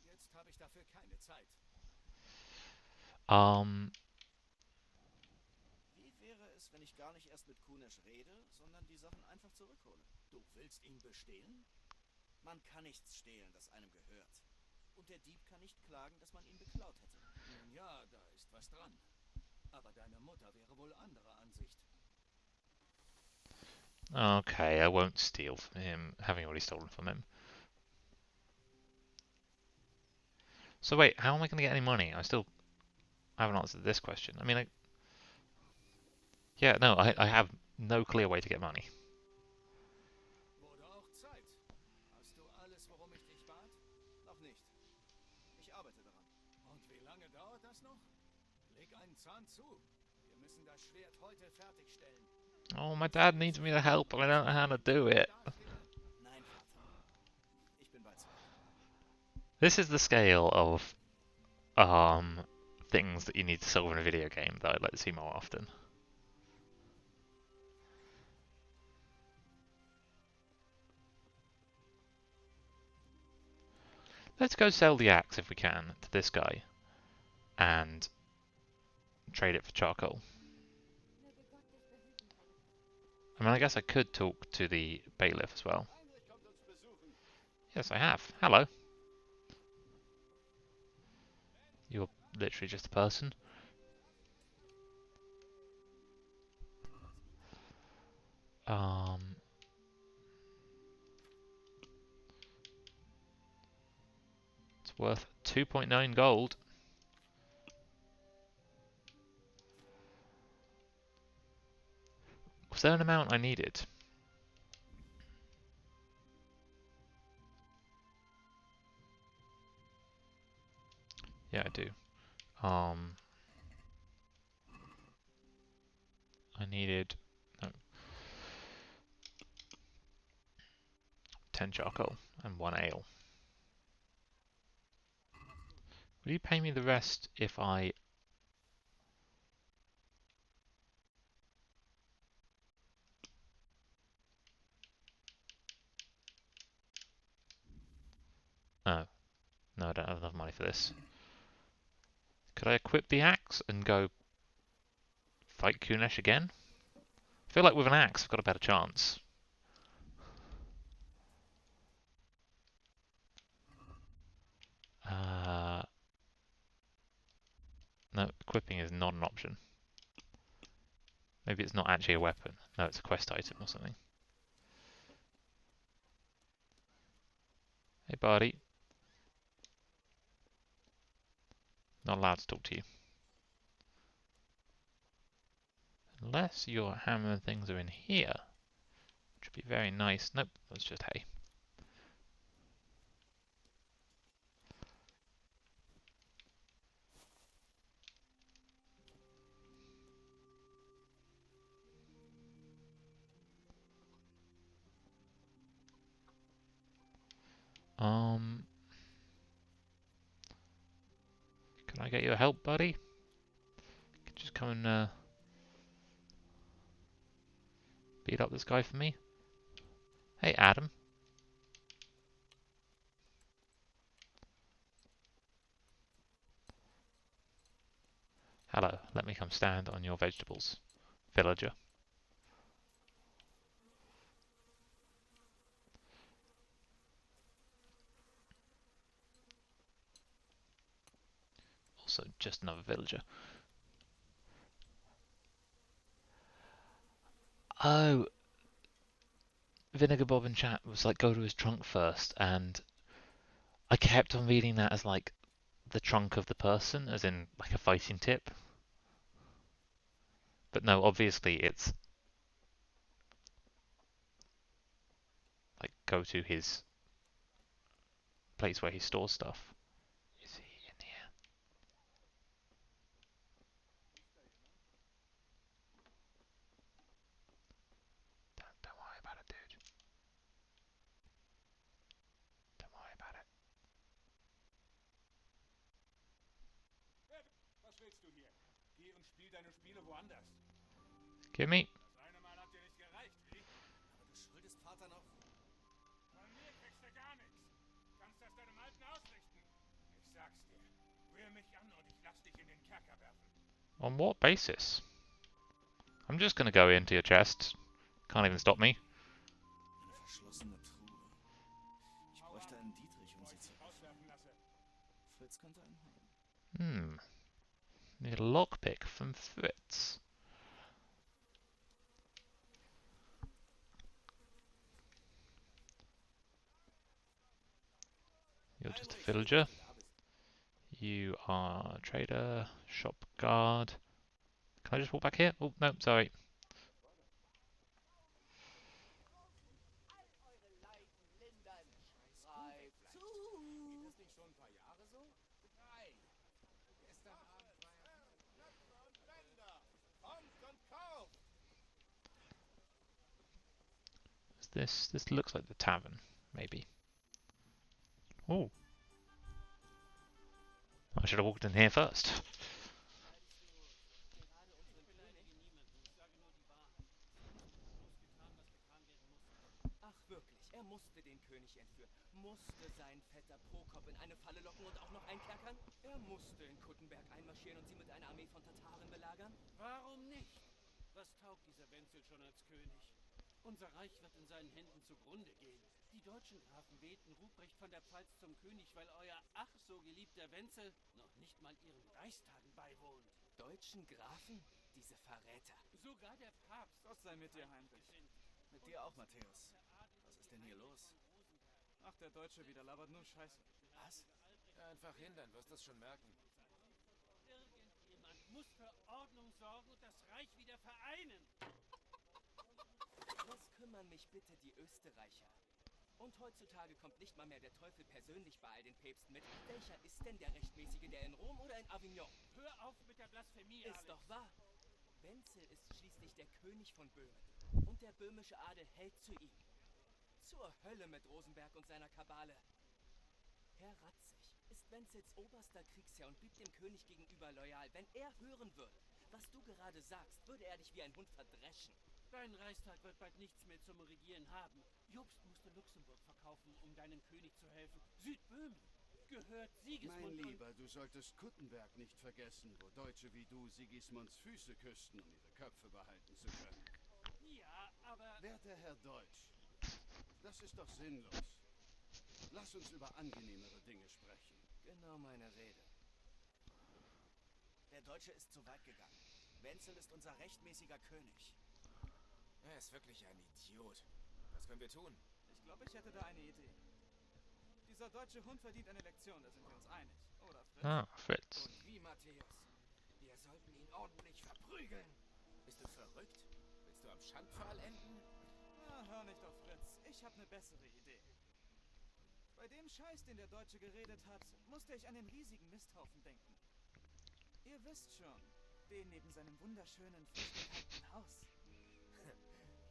Jetzt habe ich dafür keine Zeit. Wie wäre es, wenn ich gar nicht erst mit Kunesh rede, sondern die Sachen einfach zurückhole? Du willst ihn bestehlen? Man kann nichts stehlen, das einem gehört. Und der Dieb kann nicht klagen, dass man ihn beklaut hätte. Nun ja, da ist was dran. Aber deine Mutter wäre wohl anderer Ansicht. Okay, I won't steal from him, having already stolen from him. So wait, how am I going to get any money? I haven't answered this question. I mean, yeah, no, I have no clear way to get money. Wurde auch Zeit. Hast du alles, worum ich dich bat? Noch nicht. Ich arbeite daran. Und wie lange dauert das noch? Leg einen Zahn zu. Wir müssen das Schwert heute fertigstellen. Oh, my dad needs me to help, but I don't know how to do it. Nein, Vater. Ich bin bei Zeit. This is the scale of things that you need to solve in a video game that I'd like to see more often. Let's go sell the axe if we can to this guy and trade it for charcoal. I mean, I guess I could talk to the bailiff as well. Yes, I have. Hello. You're literally just a person. It's worth 2.9 gold. Was there an amount I needed? Yeah, I do. I needed 10 charcoal and 1 ale. Will you pay me the rest if I... Oh. No, I don't have enough money for this. Could I equip the axe and go fight Kunesh again? I feel like with an axe I've got a better chance. No, equipping is not an option. Maybe it's not actually a weapon. No, it's a quest item or something. Hey, buddy. Not allowed to talk to you. Unless your hammer and things are in here. Which would be very nice. Nope, that's just hay. Can I get your help, buddy? You can just come and beat up this guy for me. Hey, Adam. Hello, let me come stand on your vegetables, villager. Also, just another villager. Oh, Vinegar Bob in chat was like, go to his trunk first, and I kept on reading that as like the trunk of the person, as in like a fighting tip. But no, obviously it's like go to his place where he stores stuff. Is he in here? Don't worry about it, dude. Don't worry about it. Was willst du hier? Geh und spiel deine Spiele woanders. Give me. Das eine Mal hat dir nicht gereicht, wie? Aber du schuldest Vater noch. Von mir kriegst du gar nichts. Kannst das deinem Alten ausrichten. Ich sag's dir. Rühr mich an und ich lass dich in den Kerker werfen. On what basis? I'm just gonna go into your chest. Can't even stop me. Eine verschlossene Truhe. Ich bräuchte einen Dietrich, um sie zu öffnen. Auswerfen lasse. Fritz könnte einen haben. Need a lockpick from Fritz. You're just a villager. You are a trader, shop guard. Can I just walk back here? Oh, no, sorry. All eure Leiden lindern. Greif zu. Geht das nicht schon ein paar Jahre so? Nein. Gestern Abend war ja... Knöpfe und Bänder. Kommt und kauft. This looks like the tavern, maybe. Oh. I should have walked in here first. Ach wirklich, er musste den König entführen. Musste seinen Vetter Prokop in eine Falle locken und auch noch einkerkern? Er musste in Kuttenberg einmarschieren und sie mit einer Armee von Tataren belagern? Warum nicht? Was taugt dieser Wenzel schon als König? Unser Reich wird in seinen Händen zugrunde gehen. Die deutschen Grafen wählten Ruprecht von der Pfalz zum König, weil euer ach so geliebter Wenzel noch nicht mal ihren Reichstagen beiwohnt. Deutschen Grafen? Diese Verräter. Sogar der Papst. Gott sei mit dir, Heinrich. Mit dir auch, Matthäus. Was ist denn hier los? Ach, der Deutsche wieder labert nur Scheiße. Was? Einfach hindern, wirst das schon merken. Irgendjemand muss für Ordnung sorgen und das Reich wieder vereinen. Was kümmern mich bitte die Österreicher? Und heutzutage kommt nicht mal mehr der Teufel persönlich bei all den Päpsten mit. Welcher ist denn der Rechtmäßige, der in Rom oder in Avignon? Hör auf mit der Blasphemie, Ist Alex. doch wahr. Wenzel ist schließlich der König von Böhmen. Und der böhmische Adel hält zu ihm. Zur Hölle mit Rosenberg und seiner Kabale. Herr Ratzig ist Wenzels oberster Kriegsherr und blieb dem König gegenüber loyal. Wenn er hören würde, was du gerade sagst, würde er dich wie ein Hund verdreschen. Dein Reichstag wird bald nichts mehr zum Regieren haben. Jobst musste Luxemburg verkaufen, um deinem König zu helfen. Südböhmen gehört Sigismund Mein und... Lieber, du solltest Kuttenberg nicht vergessen, wo Deutsche wie du Sigismunds Füße küssten, um ihre Köpfe behalten zu können. Ja, aber... Werter Herr Deutsch, das ist doch sinnlos. Lass uns über angenehmere Dinge sprechen. Genau meine Rede. Der Deutsche ist zu weit gegangen. Wenzel ist unser rechtmäßiger König. Er ist wirklich ein Idiot. Was können wir tun? Ich glaube, ich hätte da eine Idee. Dieser deutsche Hund verdient eine Lektion, da sind wir uns einig. Oder, Fritz? Ah, Fritz. Und wie, Matthäus? Wir sollten ihn ordentlich verprügeln. Bist du verrückt? Willst du am Schandpfahl enden? Na, hör nicht auf Fritz. Ich habe eine bessere Idee. Bei dem Scheiß, den der Deutsche geredet hat, musste ich an den riesigen Misthaufen denken. Ihr wisst schon, den neben seinem wunderschönen, frisch gekalkten Haus.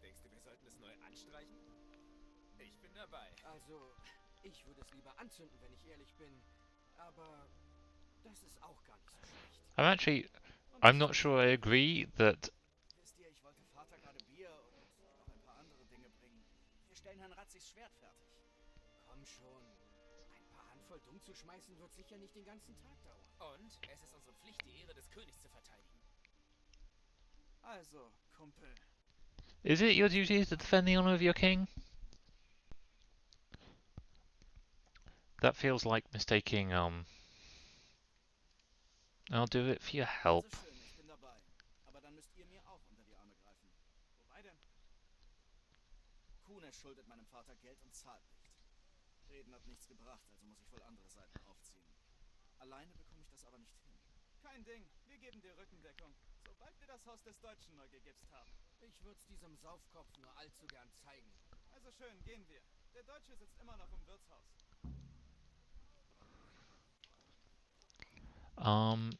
Denkst du, wir sollten es neu anstreichen? Ich bin dabei. Also, ich würde es lieber anzünden, wenn ich ehrlich bin. Aber das ist auch gar nicht so schlecht. I'm not sure I agree that... Wisst ihr, ich wollte Vater gerade Bier und noch ein paar andere Dinge bringen. Wir stellen Herrn Ratzigs Schwert fertig. Komm schon. Ein paar Handvoll dumm zu schmeißen wird sicher nicht den ganzen Tag dauern. Und es ist unsere Pflicht, die Ehre des Königs zu verteidigen. Also, Kumpel. Is it your duty to defend the honor of your king? That feels like mistaking, I'll do it for your help. Also schön, ich bin dabei. Aber dann müsst ihr mir auch unter die Arme greifen. Wobei denn? Kuhne schuldet meinem Vater Geld und zahlt nicht. Reden hat nichts gebracht, also muss ich wohl andere Seiten aufziehen. Alleine bekomme ich das aber nicht hin. Kein Ding, wir geben dir Rückendeckung, sobald wir das Haus des Deutschen neu gegipst haben. Ich würde es diesem Saufkopf nur allzu gern zeigen. Also schön, gehen wir. Der Deutsche sitzt immer noch im Wirtshaus. I'm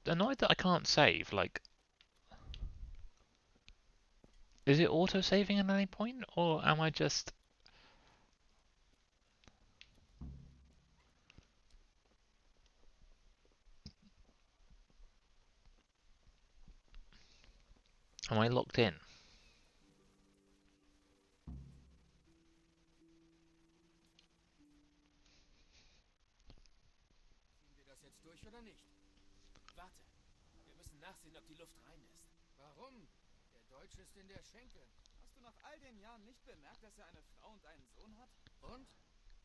annoyed that I can't save, like... Is it auto-saving at any point, or am I just... Am I locked in? Ziehen wir das jetzt durch oder nicht? Warte. Wir müssen nachsehen, ob die Luft rein ist. Warum? Der Deutsche ist in der Schenke. Hast du nach all den Jahren nicht bemerkt, dass er eine Frau und einen Sohn hat? Und?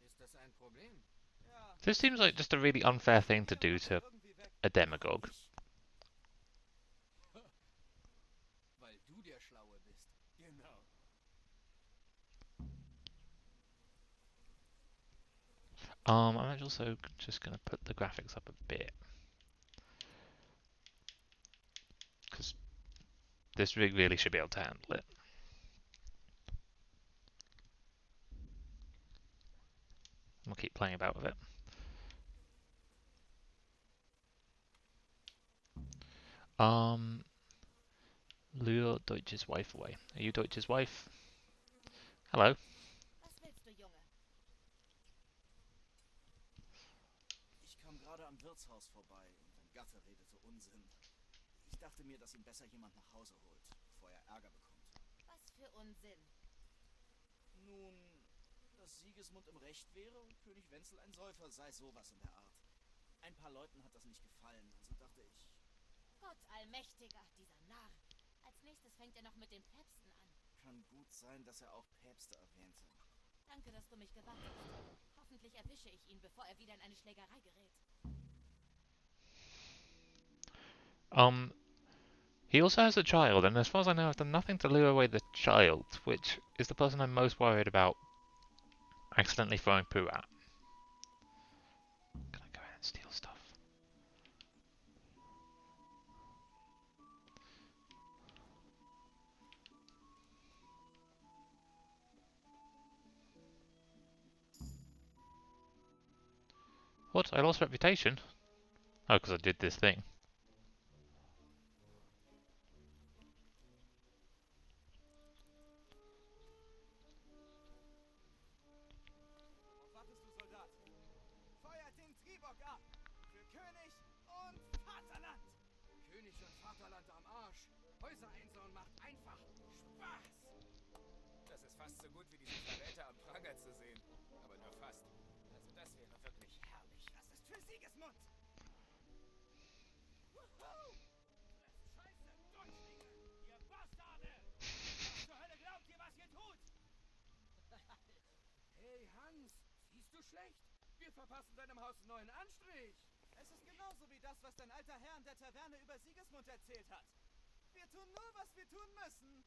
Ist das ein Problem? Ja. This seems like just a really unfair thing to do to a demagogue. Weil du der Schlaue bist. Genau. I'm also just going to put the graphics up a bit. Because this rig really should be able to handle it. We'll keep playing about with it. Lure Deutsches wife away. Are you Deutsches wife? Hello. Was willst du, Junge? Ich kam gerade am Wirtshaus vorbei und ein Gatte redete Unsinn. Ich dachte mir, dass ihm besser jemand nach Hause holt, bevor er Ärger bekommt. Was für Unsinn. Nun, dass Sigismund im Recht wäre und König Wenzel ein Säufer sei, sowas in der Art. Ein paar Leuten hat das nicht gefallen, also dachte ich... Gott allmächtiger, dieser Narr. Als nächstes fängt er noch mit den Päpsten an. Kann gut sein, dass er auch Päpste erwähnte. Danke, dass du mich gewarnt hast. Hoffentlich erwische ich ihn, bevor er wieder in eine Schlägerei gerät. He also has a child, and as far as I know, I've done nothing to lure away the child, which is the person I'm most worried about accidentally throwing poo at. Can I go ahead and steal stuff? What? I lost reputation? Oh, because I did this thing. Worauf wartest du, Soldat? Feuert den Triebock ab! Für König und Vaterland! König und Vaterland am Arsch. Häuser einsauen macht einfach Spaß. Das ist fast so gut wie diesen Verräter am Pranger zu sehen. Aber nur fast. Also das wäre wirklich herrlich. Das ist für Sigismund! Wuhu! Scheiße, Deutschlinge! Ihr Bastarde! Was zur Hölle glaubt ihr, was ihr tut? Hey Hans, siehst du schlecht? Wir verpassen deinem Haus einen neuen Anstrich. Es ist genauso wie das, was dein alter Herr in der Taverne über Sigismund erzählt hat. Wir tun nur, was wir tun müssen.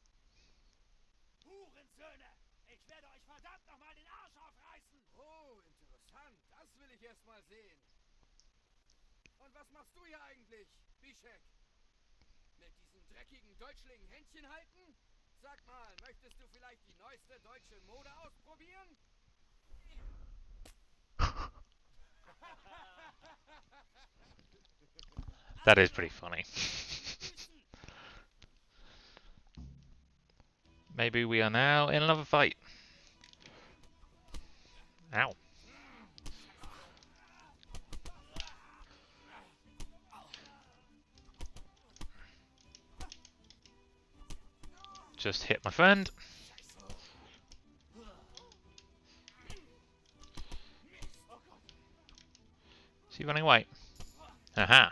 Hurensöhne! Ich werde euch verdammt nochmal den Arsch aufreißen! Oh, interessant. Das will ich erst mal sehen. Und was machst du hier eigentlich, Bischek? Mit diesen dreckigen Deutschlingen Händchen halten? Sag mal, möchtest du vielleicht die neueste deutsche Mode ausprobieren? That is pretty funny. Maybe we are now in another fight. Ow. Just hit my friend. Is he running away? Aha!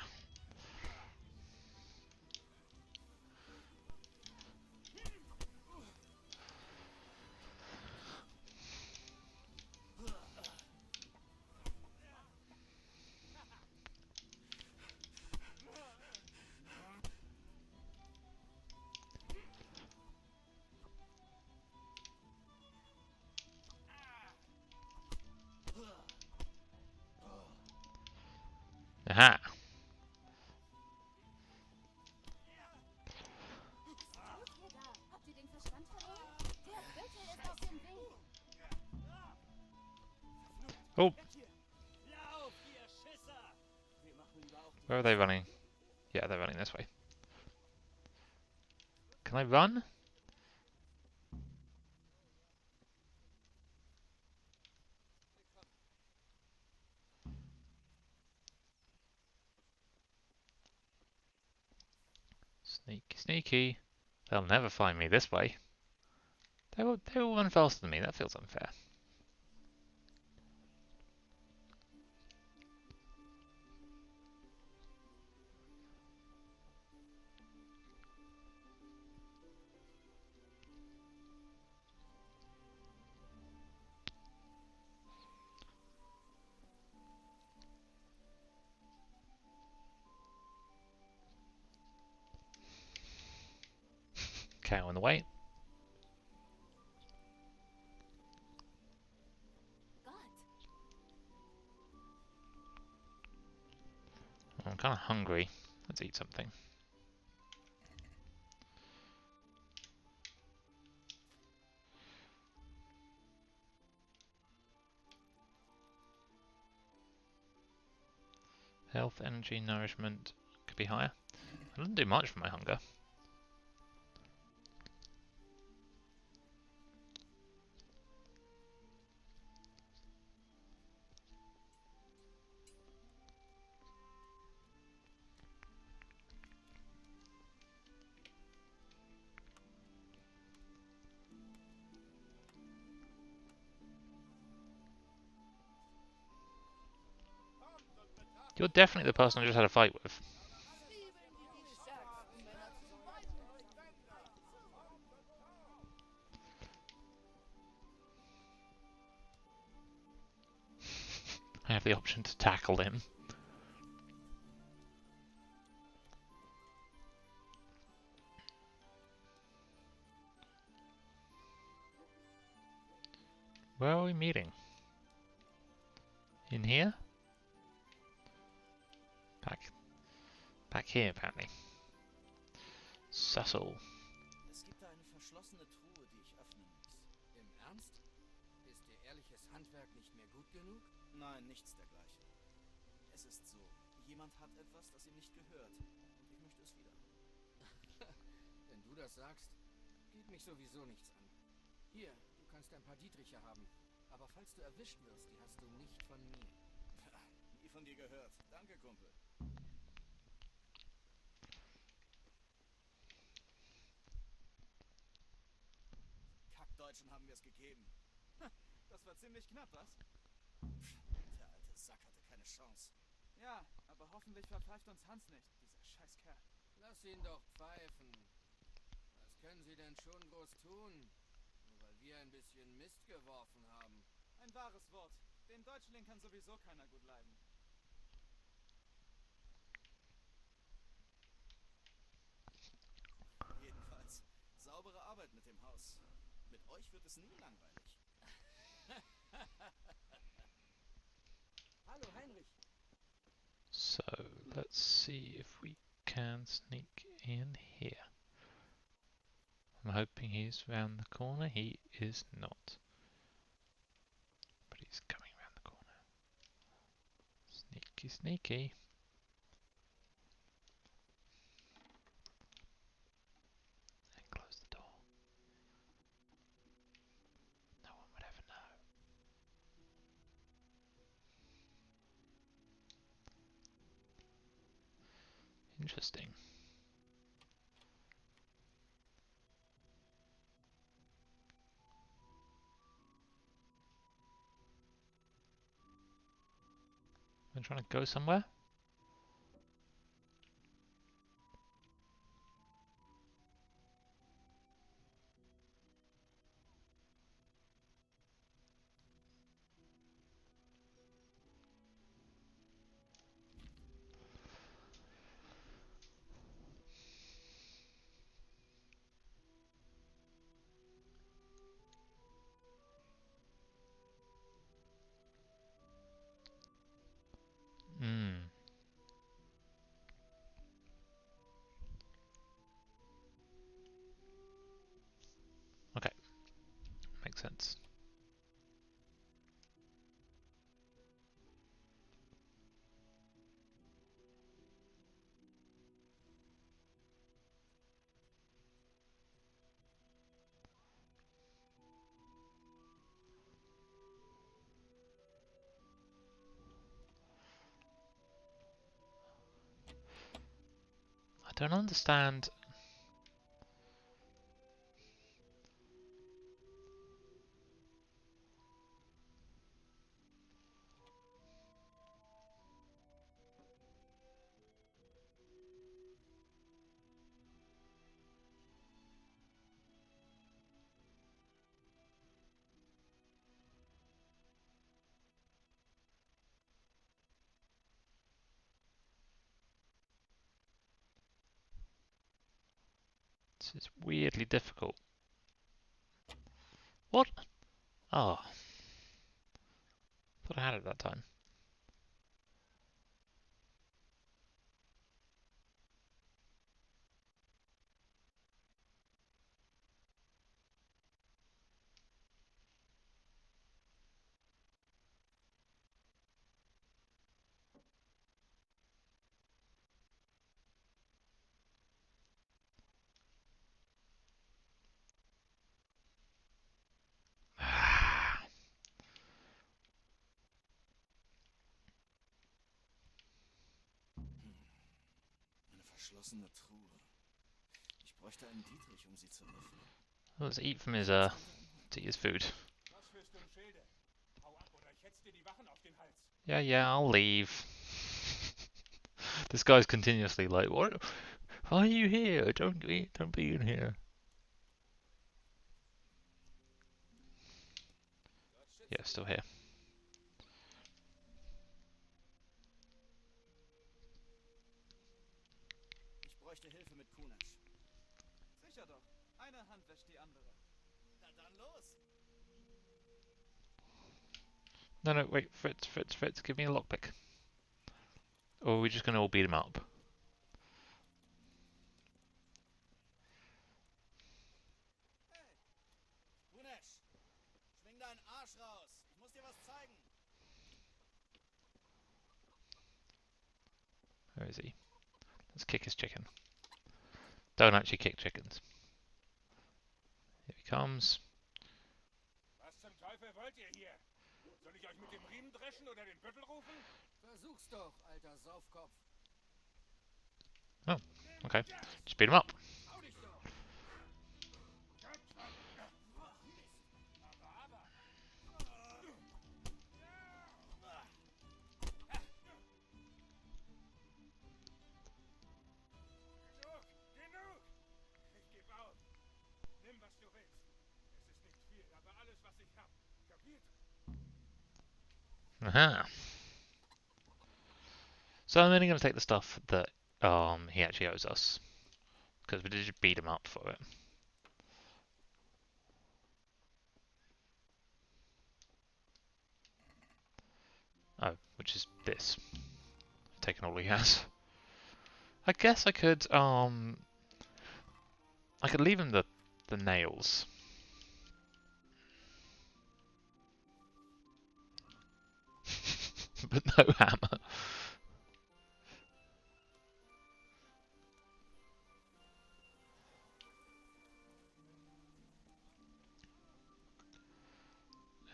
Aha! Habt ihr den Verstand verloren? Der Büttel ist auf dem Weg. Oh! Lauf, ihr Schisser! Wir machen lieber auch die Where are they running? Yeah, they're running this way. Can I run? Sneaky, sneaky. They'll never find me this way. They will run faster than me. That feels unfair. Cow on the way. Gott, I'm kind of hungry. Let's eat something. Health, energy, nourishment could be higher. I didn't do much for my hunger. You're definitely the person I just had a fight with. I have the option to tackle him. Where are we meeting? In here? Back here, apparently. Subtle. Es gibt da eine verschlossene Truhe, die ich öffnen muss. Im Ernst? Ist Ihr ehrliches Handwerk nicht mehr gut genug? Nein, nichts dergleichen. Es ist so, jemand hat etwas, das ihm nicht gehört. Und ich möchte es wieder. Wenn du das sagst, geht mich sowieso nichts an. Hier, du kannst ein paar Dietriche haben. Aber falls du erwischt wirst, die hast du nicht von mir. Nie von dir gehört. Danke, Kumpel. Kackdeutschen haben wir es gegeben. Das war ziemlich knapp, was? Der alte Sack hatte keine Chance. Ja, aber hoffentlich verpfeift uns Hans nicht, dieser Scheißkerl. Lass ihn doch pfeifen. Was können sie denn schon groß tun? Nur weil wir ein bisschen Mist geworfen haben. Ein wahres Wort. Den Deutschling kann sowieso keiner gut leiden. Jedenfalls, saubere Arbeit mit dem Haus. Mit euch wird es nie langweilig. Hallo, Heinrich. So, let's see if we can sneak in here. I'm hoping he's round the corner. He is not. But he's coming round the corner. Sneaky, sneaky. And close the door. No one would ever know. Interesting. I'm trying to go somewhere. sense. I don't understand. This is weirdly difficult. What? Oh. Thought I had it that time. Eine verschlossene Truhe. Ich bräuchte einen Dietrich, um sie zu öffnen. Let's eat from his to eat his food. Was für dumm Schilde? Hau ab oder ich hetz dir die Wachen auf den Hals. Yeah, I'll leave. This guy's continuously like, what? Why are you here? Don't be in here. Yeah, still here. Ich bräuchte Hilfe mit Kunesh. Sicher doch. Eine Hand wäscht die andere. Na dann los! No, wait, Fritz, give me a lockpick. Or are we just gonna all beat him up? Hey! Kunesh! Schwing deinen Arsch raus! Ich muss dir was zeigen! Where is he? Let's kick his chicken. Don't actually kick chickens. Here he comes. Was zum Teufel wollt ihr hier? Soll ich euch mit dem Riemen dreschen oder den Büttel rufen? Versuch's doch, alter Saufkopf. Oh, okay. Just beat him up. Hau dich doch! Genug! Ich geb auf. Nimm, was du willst. Es ist nicht viel, aber alles, was ich hab. Kapiert? Aha. So I'm only going to take the stuff that he actually owes us, because we did just beat him up for it. Oh, which is this. Taking all he has. I guess I could leave him the nails. But no hammer.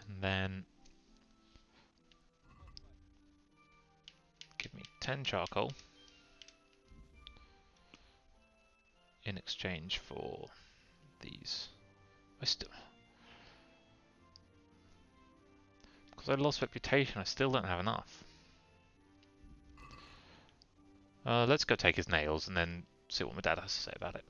And then give me 10 charcoal in exchange for these. Because I lost reputation, I still don't have enough. Let's go take his nails and then see what my dad has to say about it.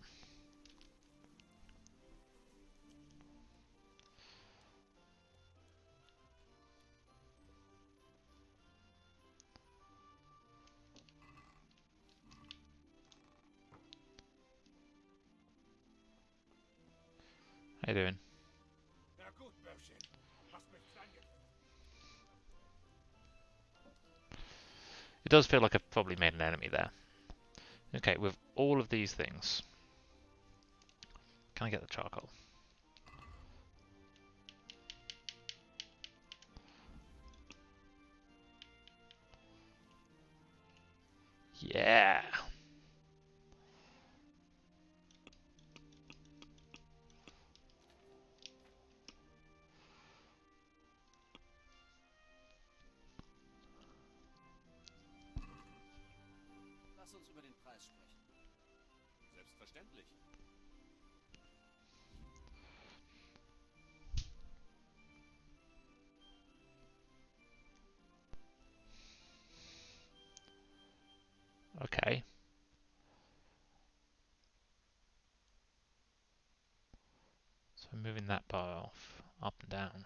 How you doing? Na gut, Böschchen. Hast mich klein gemacht. It does feel like I've probably made an enemy there. Okay, with all of these things, can I get the charcoal? Yeah. Lass uns über den Preis sprechen. Selbstverständlich. Okay. So moving that bar off, up and down.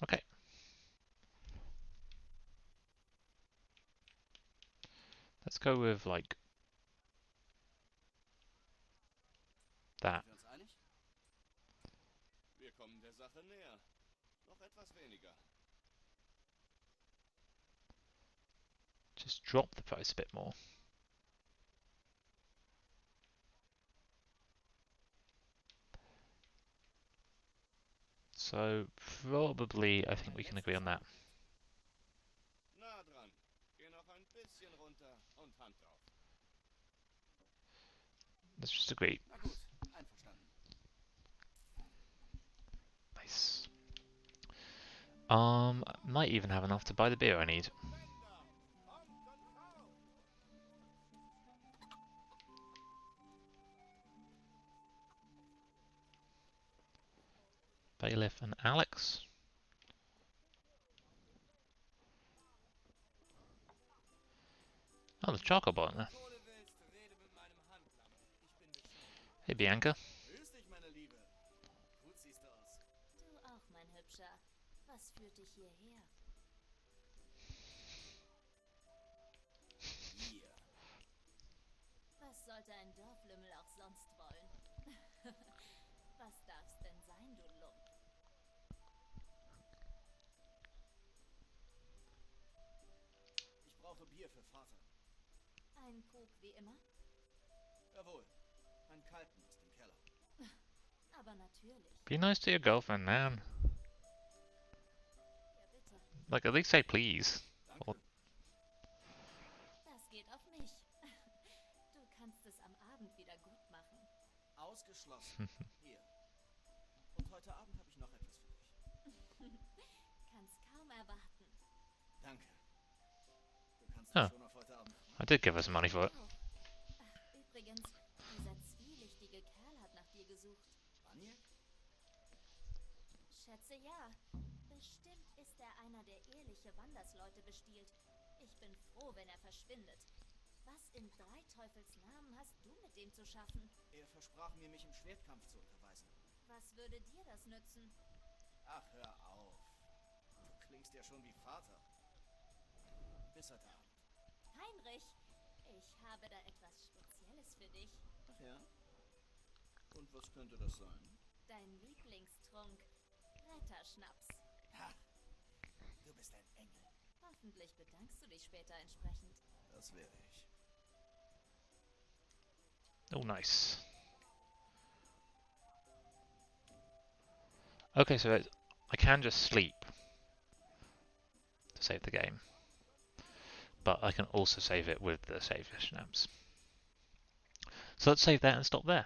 Okay. Let's go with like that. Sind wir uns einig? Wir kommen der Sache näher. Noch etwas weniger. Just drop the price a bit more. So probably I think we can agree on that. Nah dran. Geh noch ein bisschen runter und Hand drauf. Let's just agree. Na gut, einverstanden. Nice. Might even have enough to buy the beer I need. Bailiff and Alex. Oh, there's Charcoal Bar in there. Hey, Bianca. Grüß dich, meine Liebe. Gut siehst du aus. Du auch, mein Hübscher. Was führt dich hierher? Hier. Was sollte ein Dorflümmel auch sonst wollen? Was darf's denn sein, du Lump? Ich brauche Bier für Vater. Ein Krug wie immer? Jawohl. Einen kalten aus dem Keller. Aber natürlich. Be nice to your girlfriend, man. Ja, bitte. Like, at least say please. Or, Das geht auf mich. Du kannst es am Abend wieder gut machen. Ausgeschlossen. Hier. Und heute Abend habe ich noch etwas für dich. Kannst kaum erwarten. Danke. Du kannst Ah. dich schon auf heute Abend freuen. I did give her some money for it. Oh. Ach, übrigens, dieser zwielichtige Kerl hat nach dir gesucht. Maniak? Schätze ja. Bestimmt ist er einer, der ehrliche Wandersleute bestiehlt. Ich bin froh, wenn er verschwindet. Was in drei Teufels Namen hast du mit dem zu schaffen? Er versprach mir, mich im Schwertkampf zu unterweisen. Was würde dir das nützen? Ach, hör auf. Du klingst ja schon wie Vater. Bis heute Abend. Heinrich, ich habe da etwas Spezielles für dich. Ach ja? Und was könnte das sein? Dein Lieblingstrunk. Retterschnaps. Ha! Du bist ein Engel. Hoffentlich bedankst du dich später entsprechend. Das wäre ich. Oh, nice. Okay, so I can just sleep to save the game, but I can also save it with the save schnapps. So let's save that and stop there.